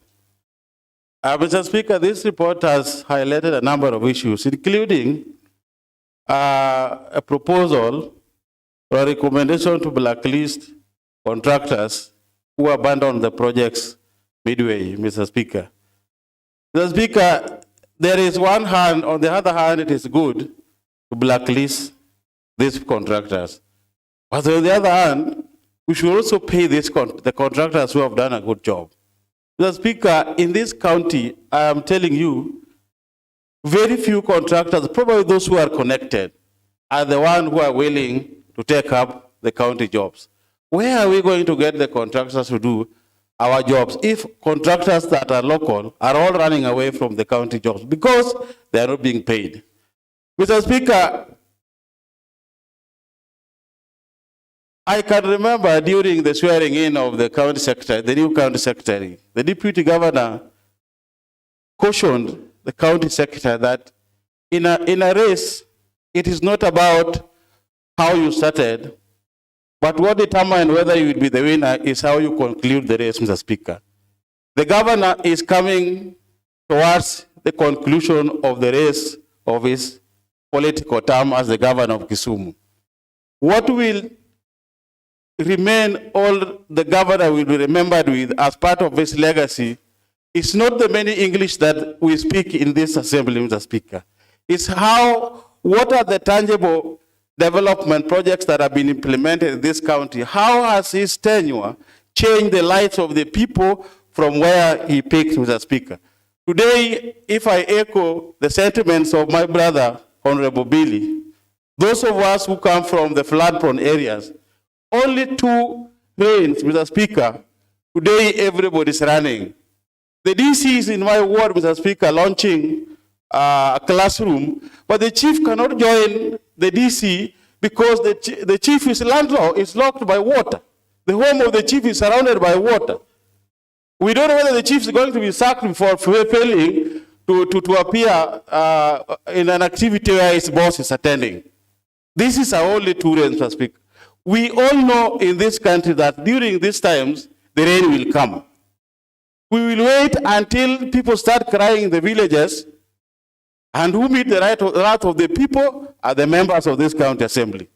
Speaker 5: Mr. Speaker, this report has highlighted a number of issues, including a proposal or a recommendation to blacklist contractors who abandon the projects midway, Mr. Speaker. Mr. Speaker, there is one hand, on the other hand, it is good to blacklist these contractors. But on the other hand, we should also pay the contractors who have done a good job. Mr. Speaker, in this county, I am telling you, very few contractors, probably those who are connected, are the ones who are willing to take up the county jobs. Where are we going to get the contractors to do our jobs if contractors that are local are all running away from the county jobs because they are not being paid? Mr. Speaker, I can remember during the swearing in of the county secretary, the new county secretary, the deputy governor cautioned the county secretary that in a race, it is not about how you started, but what determines whether you will be the winner is how you conclude the race, Mr. Speaker. The governor is coming towards the conclusion of the race of his political term as the governor of Kisumu. What will remain, all the governor will be remembered with as part of his legacy is not the many English that we speak in this assembly, Mr. Speaker. It's what are the tangible development projects that have been implemented in this county? How has his tenure changed the lives of the people from where he picked, Mr. Speaker? Today, if I echo the sentiments of my brother, Honorable Billy, those of us who come from the flood-prone areas, only 2 rains, Mr. Speaker, today everybody is running. The DC is in my ward, Mr. Speaker, launching a classroom, but the chief cannot join the DC because the chief is landlocked, is locked by water. The home of the chief is surrounded by water. We don't know whether the chief is going to be sacked for failing to appear in an activity where his boss is attending. This is our only 2 rains, Mr. Speaker. We all know in this country that during these times, the rain will come. We will wait until people start crying in the villages, and who meet the wrath of the people are the members of this county assembly.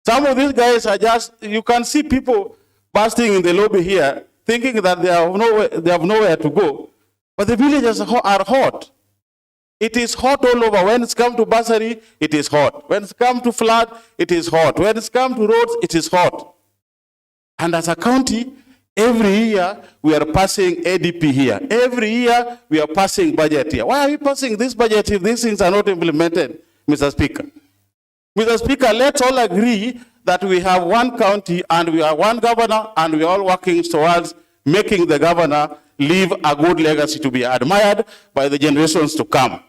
Speaker 5: Some of these guys are just, you can see people bursting in the lobby here, thinking that they have nowhere to go. But the villages are hot. It is hot all over. When it's come to bursary, it is hot. When it's come to flood, it is hot. When it's come to roads, it is hot. And as a county, every year we are passing ADP here. Every year we are passing budget here. Why are we passing this budget if these things are not implemented, Mr. Speaker? Mr. Speaker, let's all agree that we have one county and we are one governor and we are all working towards making the governor leave a good legacy to be admired by the generations to come.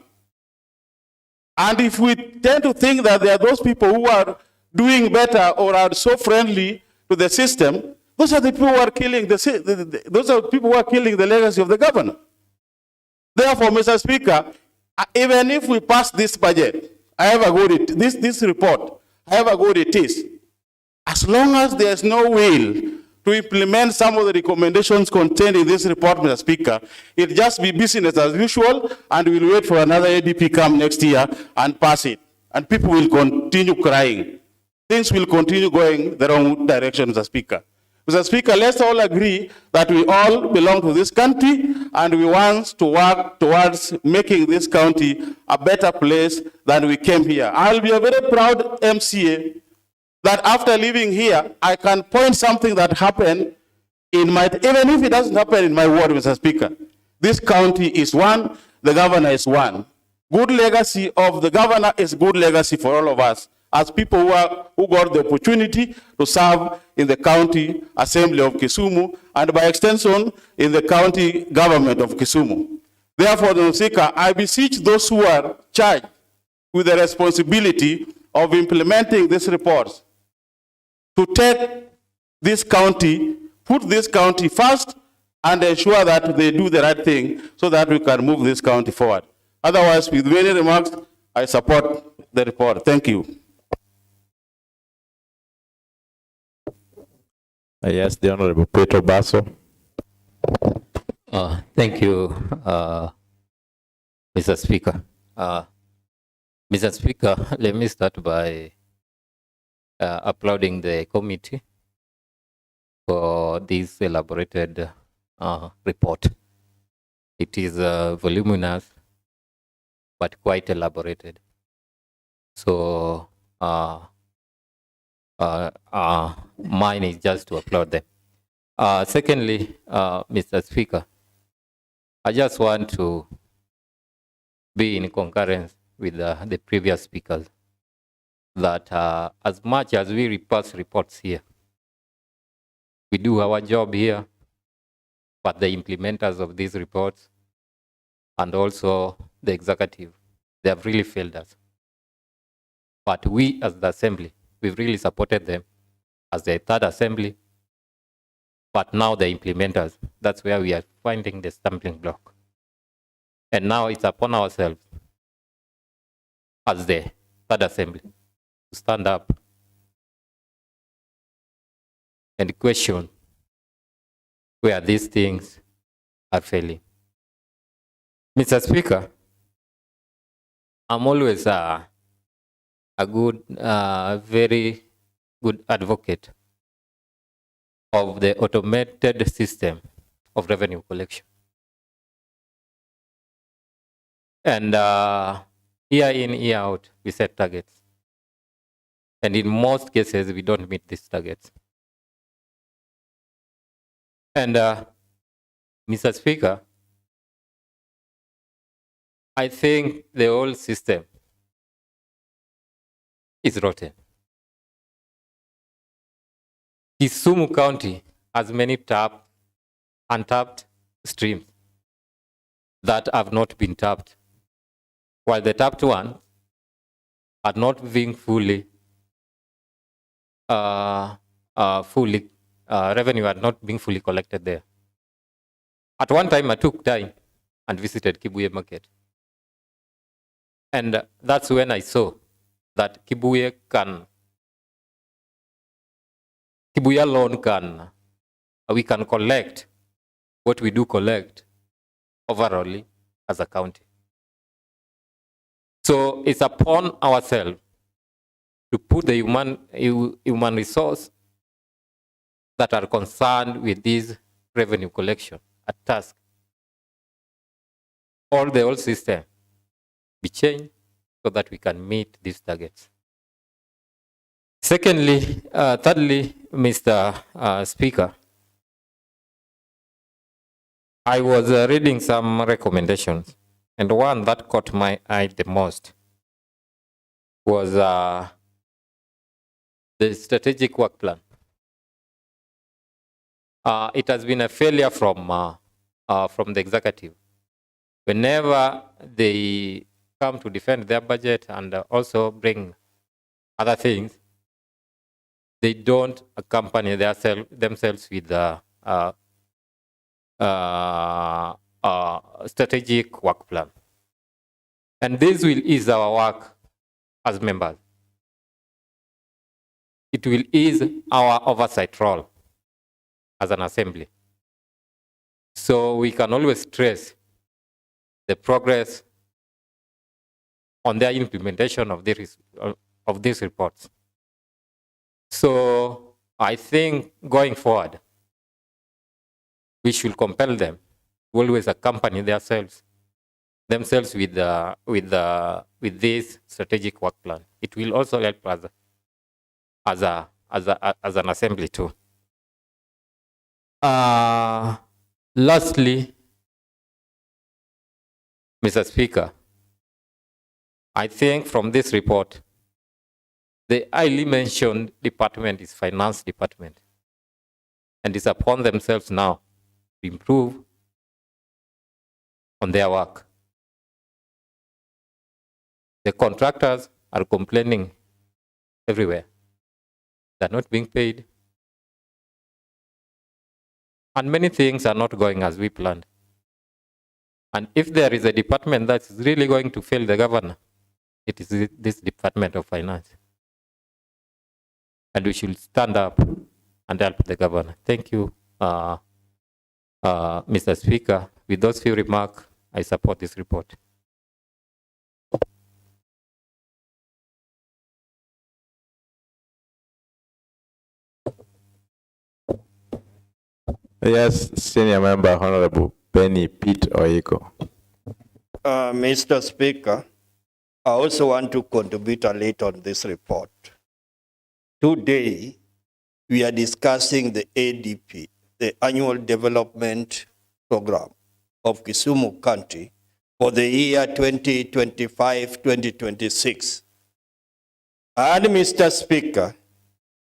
Speaker 5: And if we tend to think that there are those people who are doing better or are so friendly to the system, those are the people who are killing the legacy of the governor. Therefore, Mr. Speaker, even if we pass this budget, however good this report, however good it is, as long as there is no will to implement some of the recommendations contained in this report, Mr. Speaker, it just be business as usual, and we'll wait for another ADP come next year and pass it. And people will continue crying. Things will continue going the wrong direction, Mr. Speaker. Mr. Speaker, let's all agree that we all belong to this country and we want to work towards making this county a better place than we came here. I'll be a very proud MCA that after living here, I can point something that happened in my, even if it doesn't happen in my ward, Mr. Speaker. This county is one, the governor is one. Good legacy of the governor is good legacy for all of us as people who got the opportunity to serve in the county assembly of Kisumu and by extension in the county government of Kisumu. Therefore, Mr. Speaker, I beseech those who are charged with the responsibility of implementing these reports to take this county, put this county first, and ensure that they do the right thing so that we can move this county forward. Otherwise, with many remarks, I support the report. Thank you.
Speaker 7: Yes, the Honorable Petro Basso.
Speaker 10: Thank you, Mr. Speaker. Mr. Speaker, let me start by applauding the committee for this elaborated report. It is voluminous, but quite elaborated. So mine is just to applaud them. Secondly, Mr. Speaker, I just want to be in concurrence with the previous speakers that as much as we repass reports here, we do our job here, but the implementers of these reports and also the executive, they have really failed us. But we as the assembly, we've really supported them as the third assembly, but now the implementers, that's where we are finding the stumbling block. And now it's upon ourselves as the third assembly to stand up and question where these things are failing. Mr. Speaker, I'm always a good, very good advocate of the automated system of revenue collection. And year in, year out, we set targets. And in most cases, we don't meet these targets. And Mr. Speaker, I think the whole system is rotten. Kisumu County has many untapped streams that have not been tapped, while the tapped ones are not being fully revenue are not being fully collected there. At one time, I took time and visited Kibuye Market. And that's when I saw that Kibuye alone we can collect what we do collect overall as a county. So it's upon ourselves to put the human resource that are concerned with this revenue collection at task. All the whole system be changed so that we can meet these targets. Thirdly, Mr. Speaker, I was reading some recommendations, and one that caught my eye the most was the strategic work plan. It has been a failure from the executive. Whenever they come to defend their budget and also bring other things, they don't accompany themselves with strategic work plan. And this will ease our work as members. It will ease our oversight role as an assembly. So we can always trace the progress on their implementation of these reports. So I think going forward, we should compel them to always accompany themselves with this strategic work plan. It will also help us as an assembly too. Lastly, Mr. Speaker, I think from this report, the highly mentioned department is finance department, and it's upon themselves now to improve on their work. The contractors are complaining everywhere. They're not being paid. And many things are not going as we planned. And if there is a department that's really going to fail the governor, it is this Department of Finance. And we should stand up and help the governor. Thank you, Mr. Speaker. With those few remarks, I support this report.
Speaker 7: Yes, Senior Member Honorable Benny Pete Oiko.
Speaker 11: Mr. Speaker, I also want to contribute a little on this report. Today, we are discussing the ADP, the Annual Development Program of Kisumu County for the year 2025-2026. And Mr. Speaker,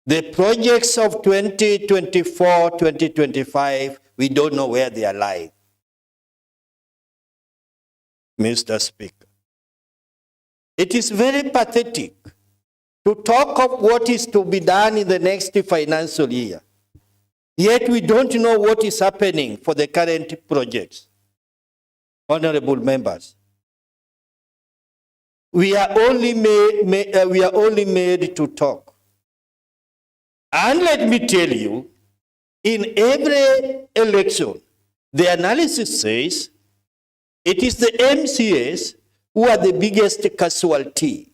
Speaker 11: the projects of 2024-2025, we don't know where they are lying. Mr. Speaker, it is very pathetic to talk of what is to be done in the next financial year, yet we don't know what is happening for the current projects. Honorable members, we are only made to talk. And let me tell you, in every election, the analysis says it is the MCAs who are the biggest casualty.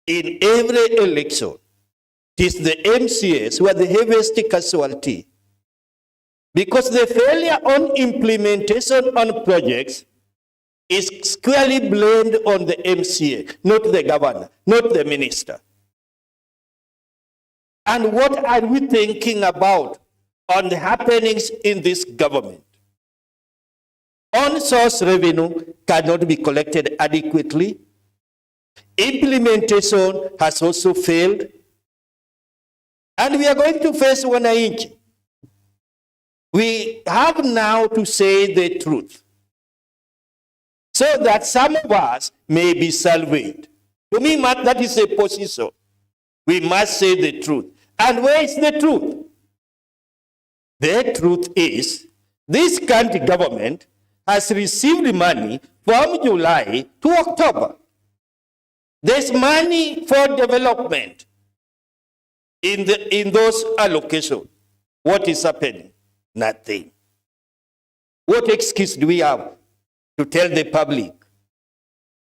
Speaker 11: In every election, it is the MCAs who are the heaviest casualty. Because the failure on implementation on projects is squarely blamed on the MCA, not the governor, not the minister. And what are we thinking about on the happenings in this government? On-source revenue cannot be collected adequately. Implementation has also failed. And we are going to face wananchi. We have now to say the truth, so that some of us may be salvaged. To me, that is a position. We must say the truth. And where is the truth? The truth is, this country government has received money from July to October. There's money for development in those allocations. What is happening? Nothing. What excuse do we have to tell the public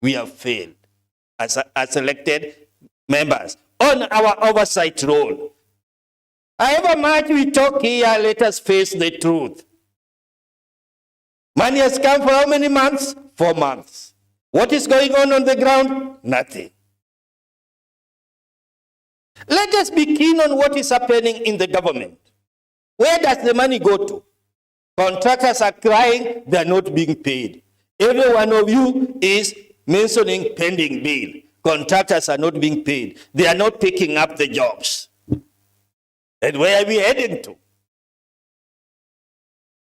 Speaker 11: we have failed as elected members on our oversight role? However much we talk here, let us face the truth. Money has come for how many months? 4 months. What is going on the ground? Nothing. Let us be keen on what is happening in the government. Where does the money go to? Contractors are crying, they are not being paid. Every one of you is mentioning pending bill. Contractors are not being paid. They are not picking up the jobs. And where are we heading to?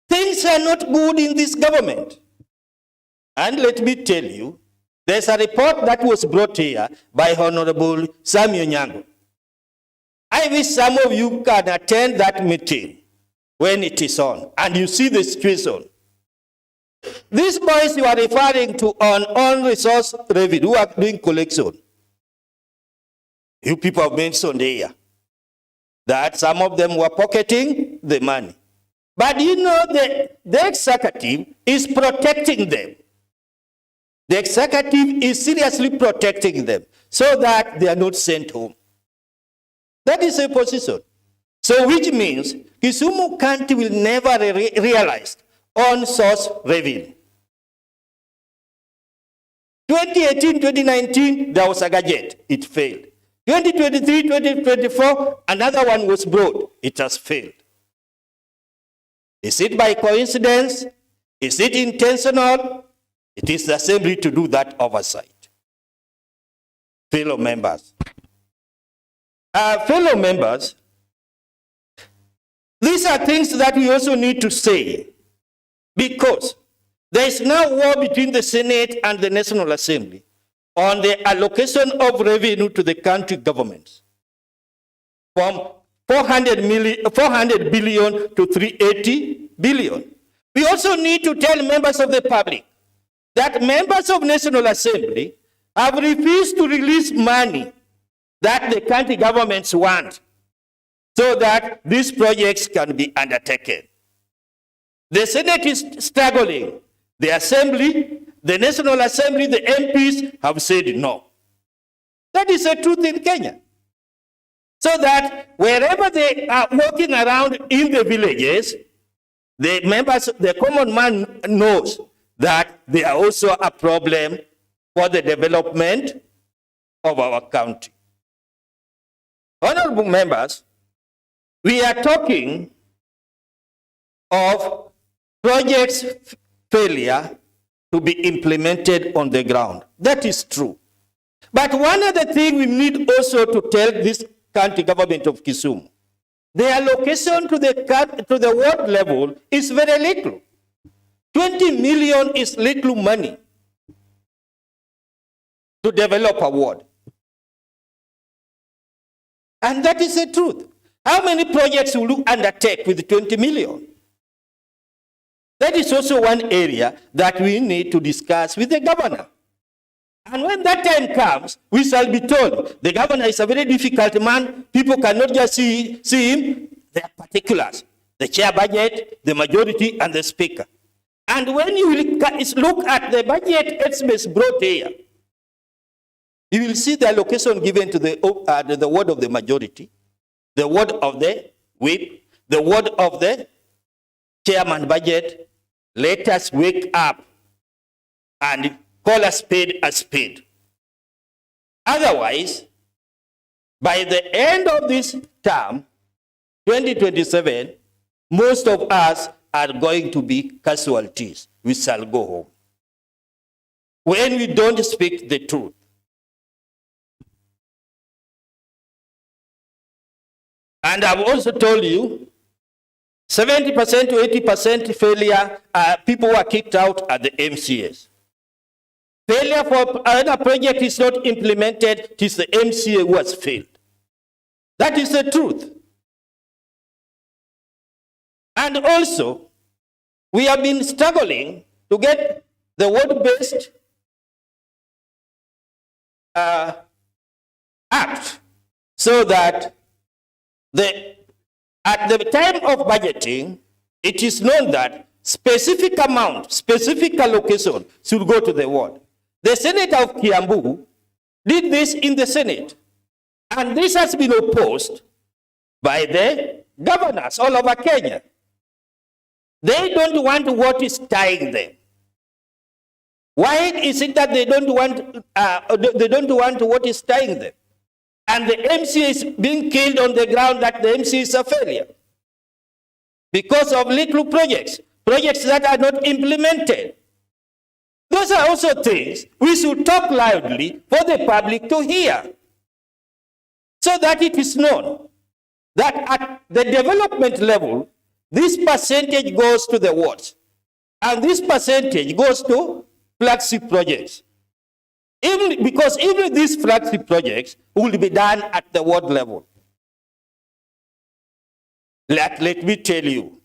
Speaker 11: Things are not good in this government. And let me tell you, there's a report that was brought here by Honorable Samuel Nyango. I wish some of you can attend that meeting when it is on, and you see the situation. These boys you are referring to on resource revenue, who are doing collection. You people have mentioned here that some of them were pocketing the money. But you know, the executive is protecting them. The executive is seriously protecting them so that they are not sent home. That is a position. So which means Kisumu County will never realize on-source revenue. 2018-2019, there was a gadget. It failed. 2023-2024, another one was brought. It has failed. Is it by coincidence? Is it intentional? It is the assembly to do that oversight. Fellow members. Fellow members, these are things that we also need to say, because there is now war between the Senate and the National Assembly on the allocation of revenue to the country governments. From 400 billion to 380 billion. We also need to tell members of the public that members of National Assembly have refused to release money that the country governments want so that these projects can be undertaken. The Senate is struggling. The Assembly, the National Assembly, the MPs have said no. That is the truth in Kenya. So that wherever they are walking around in the villages, the members, the common man knows that they are also a problem for the development of our country. Honorable members, we are talking of projects failure to be implemented on the ground. That is true. But one other thing we need also to tell this county government of Kisumu, the allocation to the ward level is very little. 20 million is little money to develop a ward. And that is the truth. How many projects will you undertake with 20 million? That is also one area that we need to discuss with the governor. And when that time comes, we shall be told the governor is a very difficult man. People cannot just see him. There are particulars: the chair budget, the majority, and the speaker. And when you look at the budget estimates brought here, you will see the allocation given to the word of the majority, the word of the whip, the word of the chairman budget. Let us wake up and call a spade a spade. Otherwise, by the end of this term, 2027, most of us are going to be casualties. We shall go home. When we don't speak the truth. And I've also told you, 70% to 80% failure, people who are kicked out at the MCAs. Failure for another project is not implemented, it is the MCA who has failed. That is the truth. And also, we have been struggling to get the word-based act so that at the time of budgeting, it is known that specific amount, specific allocation should go to the ward. The Senate of Kiambu did this in the Senate. And this has been opposed by the governors all over Kenya. They don't want what is tying them. Why is it that they don't want what is tying them? And the MCA is being killed on the ground that the MCA is a failure. Because of little projects that are not implemented. Those are also things we should talk loudly for the public to hear. So that it is known that at the development level, this percentage goes to the wards. And this percentage goes to flagship projects. Because even these flagship projects will be done at the ward level. Let me tell you,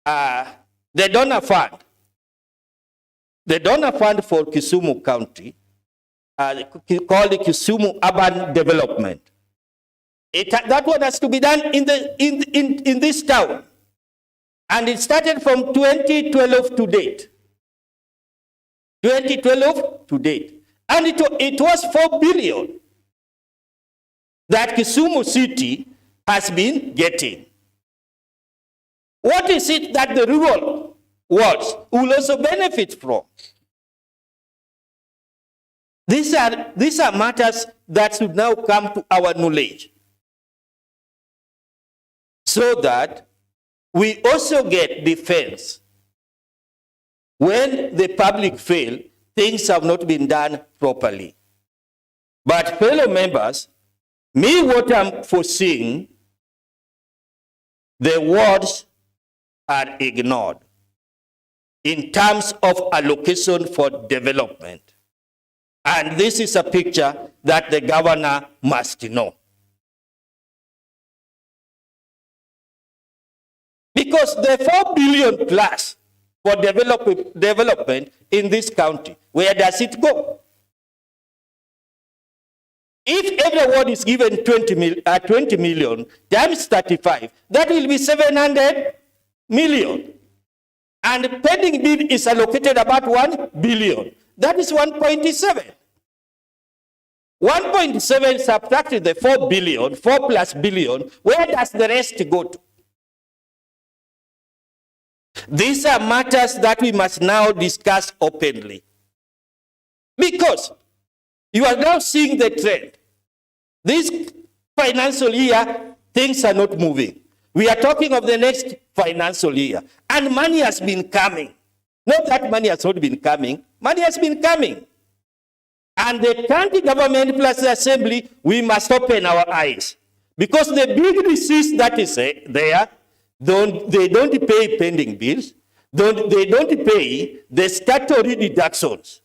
Speaker 11: the donor fund for Kisumu County, called the Kisumu Urban Development, that one has to be done in this town. And it started from 2012 to date. 2012 to date. And it was 4 billion that Kisumu City has been getting. What is it that the rural wards will also benefit from? These are matters that should now come to our knowledge, so that we also get defense. When the public fail, things have not been done properly. But fellow members, what I'm foreseeing, the wards are ignored in terms of allocation for development. And this is a picture that the governor must know. Because the 4 billion plus for development in this county, where does it go? If everyone is given 20 million times 35, that will be 700 million. And pending bill is allocated about 1 billion. That is 1.7. 1.7 subtracted the 4 billion, 4 plus billion, where does the rest go to? These are matters that we must now discuss openly. Because you are now seeing the trend. This financial year, things are not moving. We are talking of the next financial year. And money has been coming. Not that money has not been coming. Money has been coming. And the county government plus the assembly, we must open our eyes. Because the big disease that is there, they don't pay pending bills. They don't pay the statutory deductions.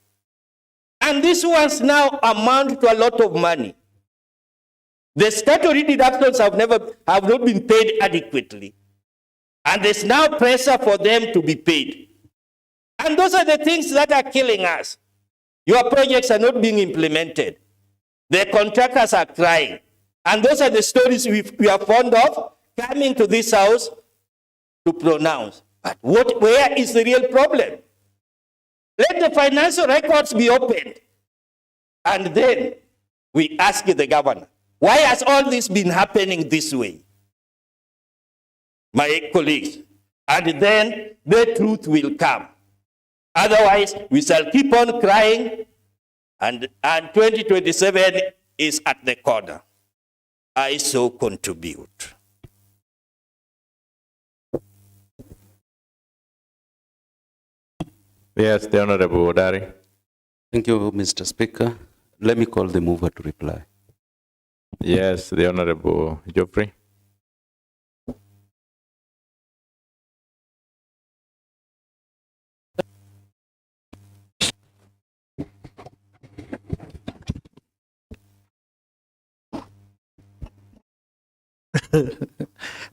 Speaker 11: And these ones now amount to a lot of money. The statutory deductions have not been paid adequately. And there's now pressure for them to be paid. And those are the things that are killing us. Your projects are not being implemented. The contractors are crying. And those are the stories we are fond of coming to this house to pronounce. But where is the real problem? Let the financial records be opened. And then we ask the governor, why has all this been happening this way? My colleagues. And then the truth will come. Otherwise, we shall keep on crying, and 2027 is at the corner. I so contribute.
Speaker 7: Yes, the Honorable Odari.
Speaker 12: Thank you, Mr. Speaker. Let me call the mover to reply.
Speaker 7: Yes, the Honorable Geoffrey.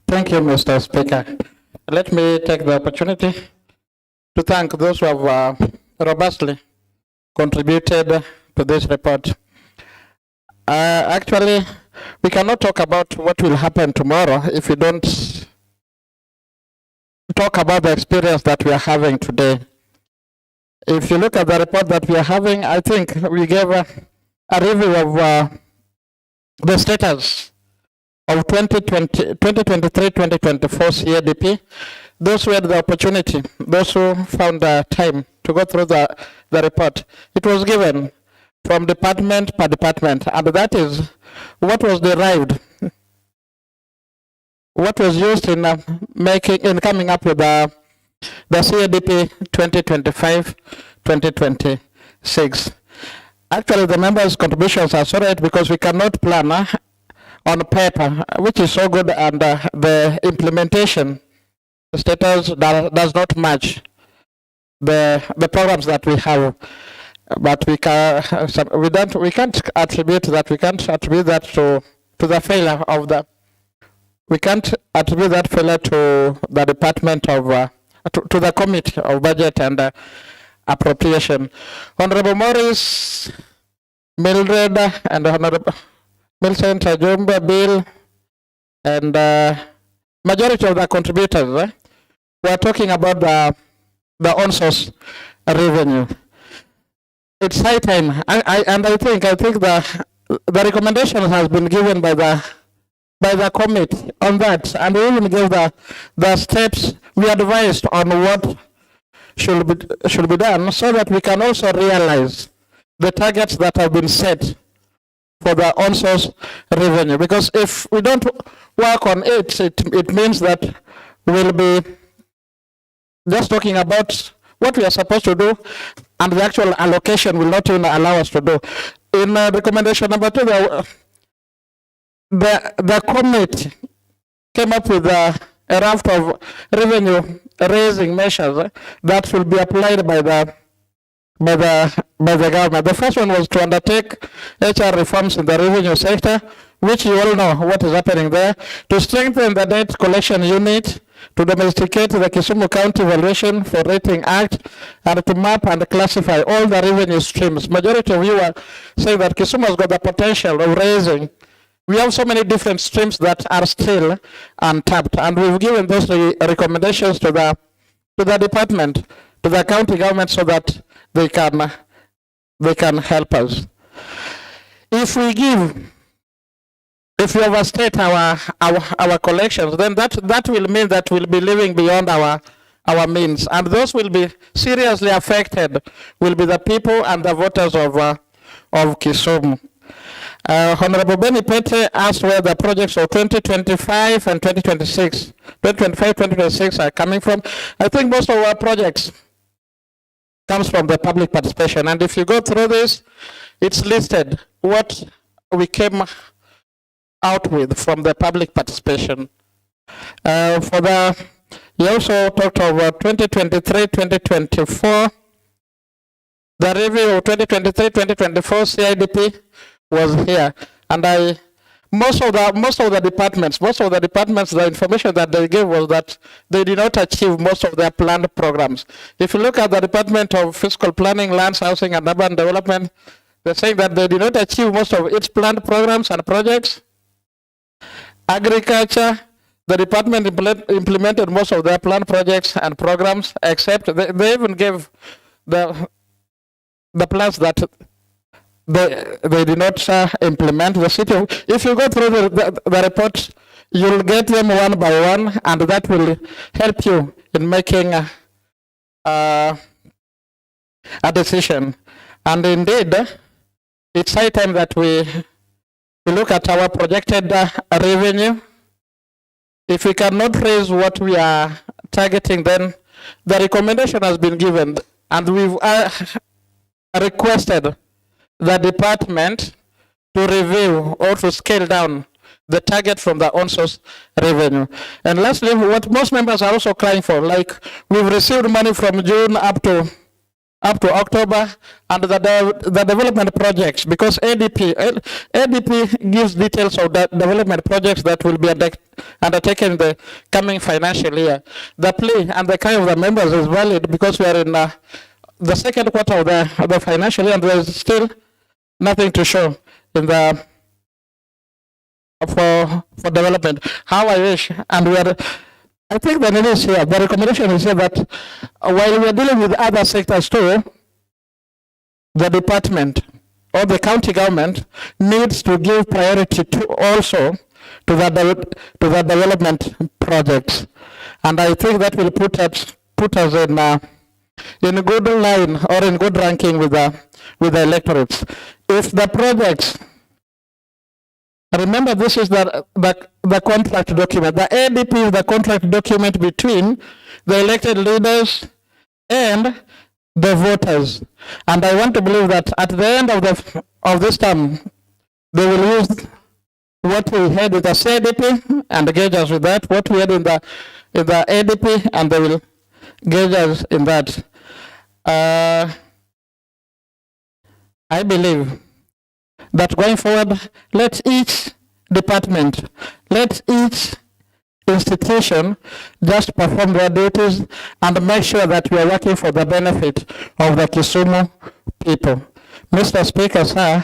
Speaker 6: Thank you, Mr. Speaker. Let me take the opportunity to thank those who have robustly contributed to this report. Actually, we cannot talk about what will happen tomorrow if we don't talk about the experience that we are having today. If you look at the report that we are having, I think we gave a review of the status of 2023-2024 CADP. Those who had the opportunity, those who found the time to go through the report, it was given from department per department, and that is what was derived, what was used in coming up with the CADP 2025-2026. Actually, the members' contributions are so right because we cannot plan on paper, which is so good, and the implementation status does not match the programs that we have. But we can't attribute that to the failure of the. We can't attribute that failure to the department of to the committee of budget and appropriation. Honorable Morris, Mildred, and Honorable Millicent Ajumba, Bill, and majority of the contributors were talking about the on-source revenue. It's high time, I think the recommendation has been given by the committee on that, and we even gave the steps we advised on what should be done, so that we can also realize the targets that have been set for the on-source revenue. Because if we don't work on it, it means that we'll be just talking about what we are supposed to do, and the actual allocation will not even allow us to do. In recommendation number 2, the committee came up with a raft of revenue raising measures that will be applied by the government. The first one was to undertake HR reforms in the revenue sector, which you all know what is happening there, to strengthen the debt collection unit, to domesticate the Kisumu County Valuation for Rating Act, and to map and classify all the revenue streams. Majority of you are saying that Kisumu has got the potential of raising. We have so many different streams that are still untapped, and we've given those recommendations to the department, to the county government, so that they can help us. If we overstate our collections, then that will mean that we'll be living beyond our means, and those will be seriously affected will be the people and the voters of Kisumu. Honorable Benny Pete asked where the projects of 2025 and 2026 are coming from. I think most of our projects comes from the public participation, and if you go through this, it's listed what we came out with from the public participation. You also talked about 2023-2024. The review of 2023-2024 CIDP was here, and most of the departments, the information that they gave was that they did not achieve most of their planned programs. If you look at the Department of Fiscal Planning, Lands, Housing and Urban Development, they're saying that they did not achieve most of its planned programs and projects. Agriculture, the department implemented most of their planned projects and programs, except they even gave the plans that they did not implement. The city, if you go through the report, you'll get them one by one, and that will help you in making a decision. And indeed, it's high time that we look at our projected revenue. If we cannot raise what we are targeting, then the recommendation has been given, and we've requested the department to review or to scale down the target from the on-source revenue. And lastly, what most members are also crying for, like we've received money from June up to October, and the development projects, because ADP gives details of the development projects that will be undertaken in the coming financial year. The plea and the cry of the members is valid because we are in the second quarter of the financial year, and there is still nothing to show in the for development. How I wish, and we are. I think the need is here. The recommendation is here that while we are dealing with other sectors too, the department or the county government needs to give priority to also to the development projects, and I think that will put us in a good line or in good ranking with the electorates. If the projects, remember, this is the contract document. The ADP is the contract document between the elected leaders and the voters. And I want to believe that at the end of this term, they will use what we had with the CIDP and gauge us with that, what we had in the ADP, and they will gauge us in that. I believe that going forward, let each department, let each institution just perform their duties and make sure that we are working for the benefit of the Kisumu people. Mr. Speaker, sir,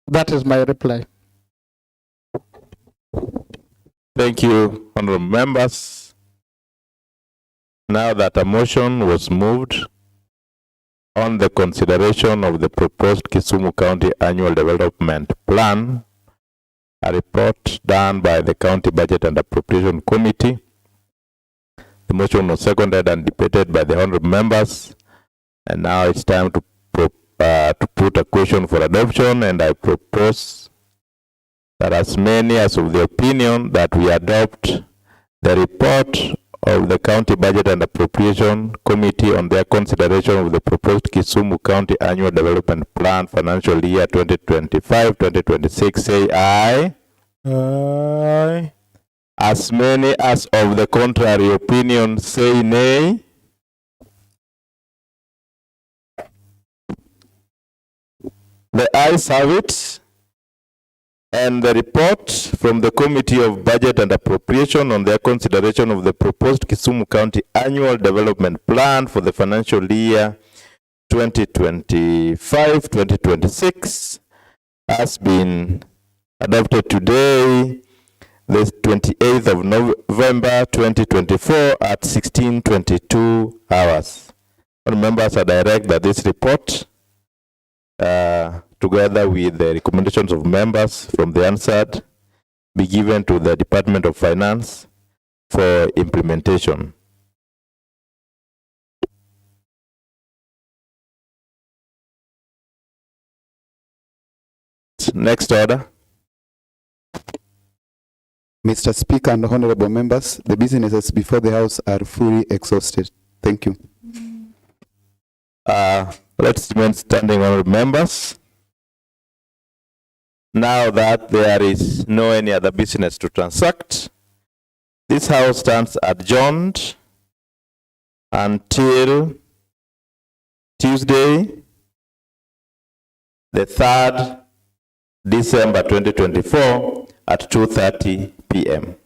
Speaker 6: that is my reply.
Speaker 7: Thank you, honorable members. Now that a motion was moved on the consideration of the proposed Kisumu County Annual Development Plan, a report done by the County Budget and Appropriation Committee. The motion was seconded and debated by the honorable members, and now it's time to put a question for adoption, and I propose that as many as of the opinion that we adopt the report of the County Budget and Appropriation Committee on their consideration of the proposed Kisumu County Annual Development Plan financial year 2025-2026 say aye.
Speaker 9: Aye.
Speaker 7: As many as of the contrary opinion say nay. The ayes have it. And the report from the Committee of Budget and Appropriation on their consideration of the proposed Kisumu County Annual Development Plan for the financial year 2025-2026 has been adopted today, the 28th of November 2024 at 16:22 hours. All members are direct that this report, together with the recommendations of members from the answered, be given to the Department of Finance for implementation. Next order.
Speaker 2: Mr. Speaker and honorable members, the businesses before the House are fully exhausted. Thank you.
Speaker 7: Let's remain standing, honorable members. Now that there is no any other business to transact, this House stands adjourned until Tuesday, the 3rd December 2024 at 2:30 p.m.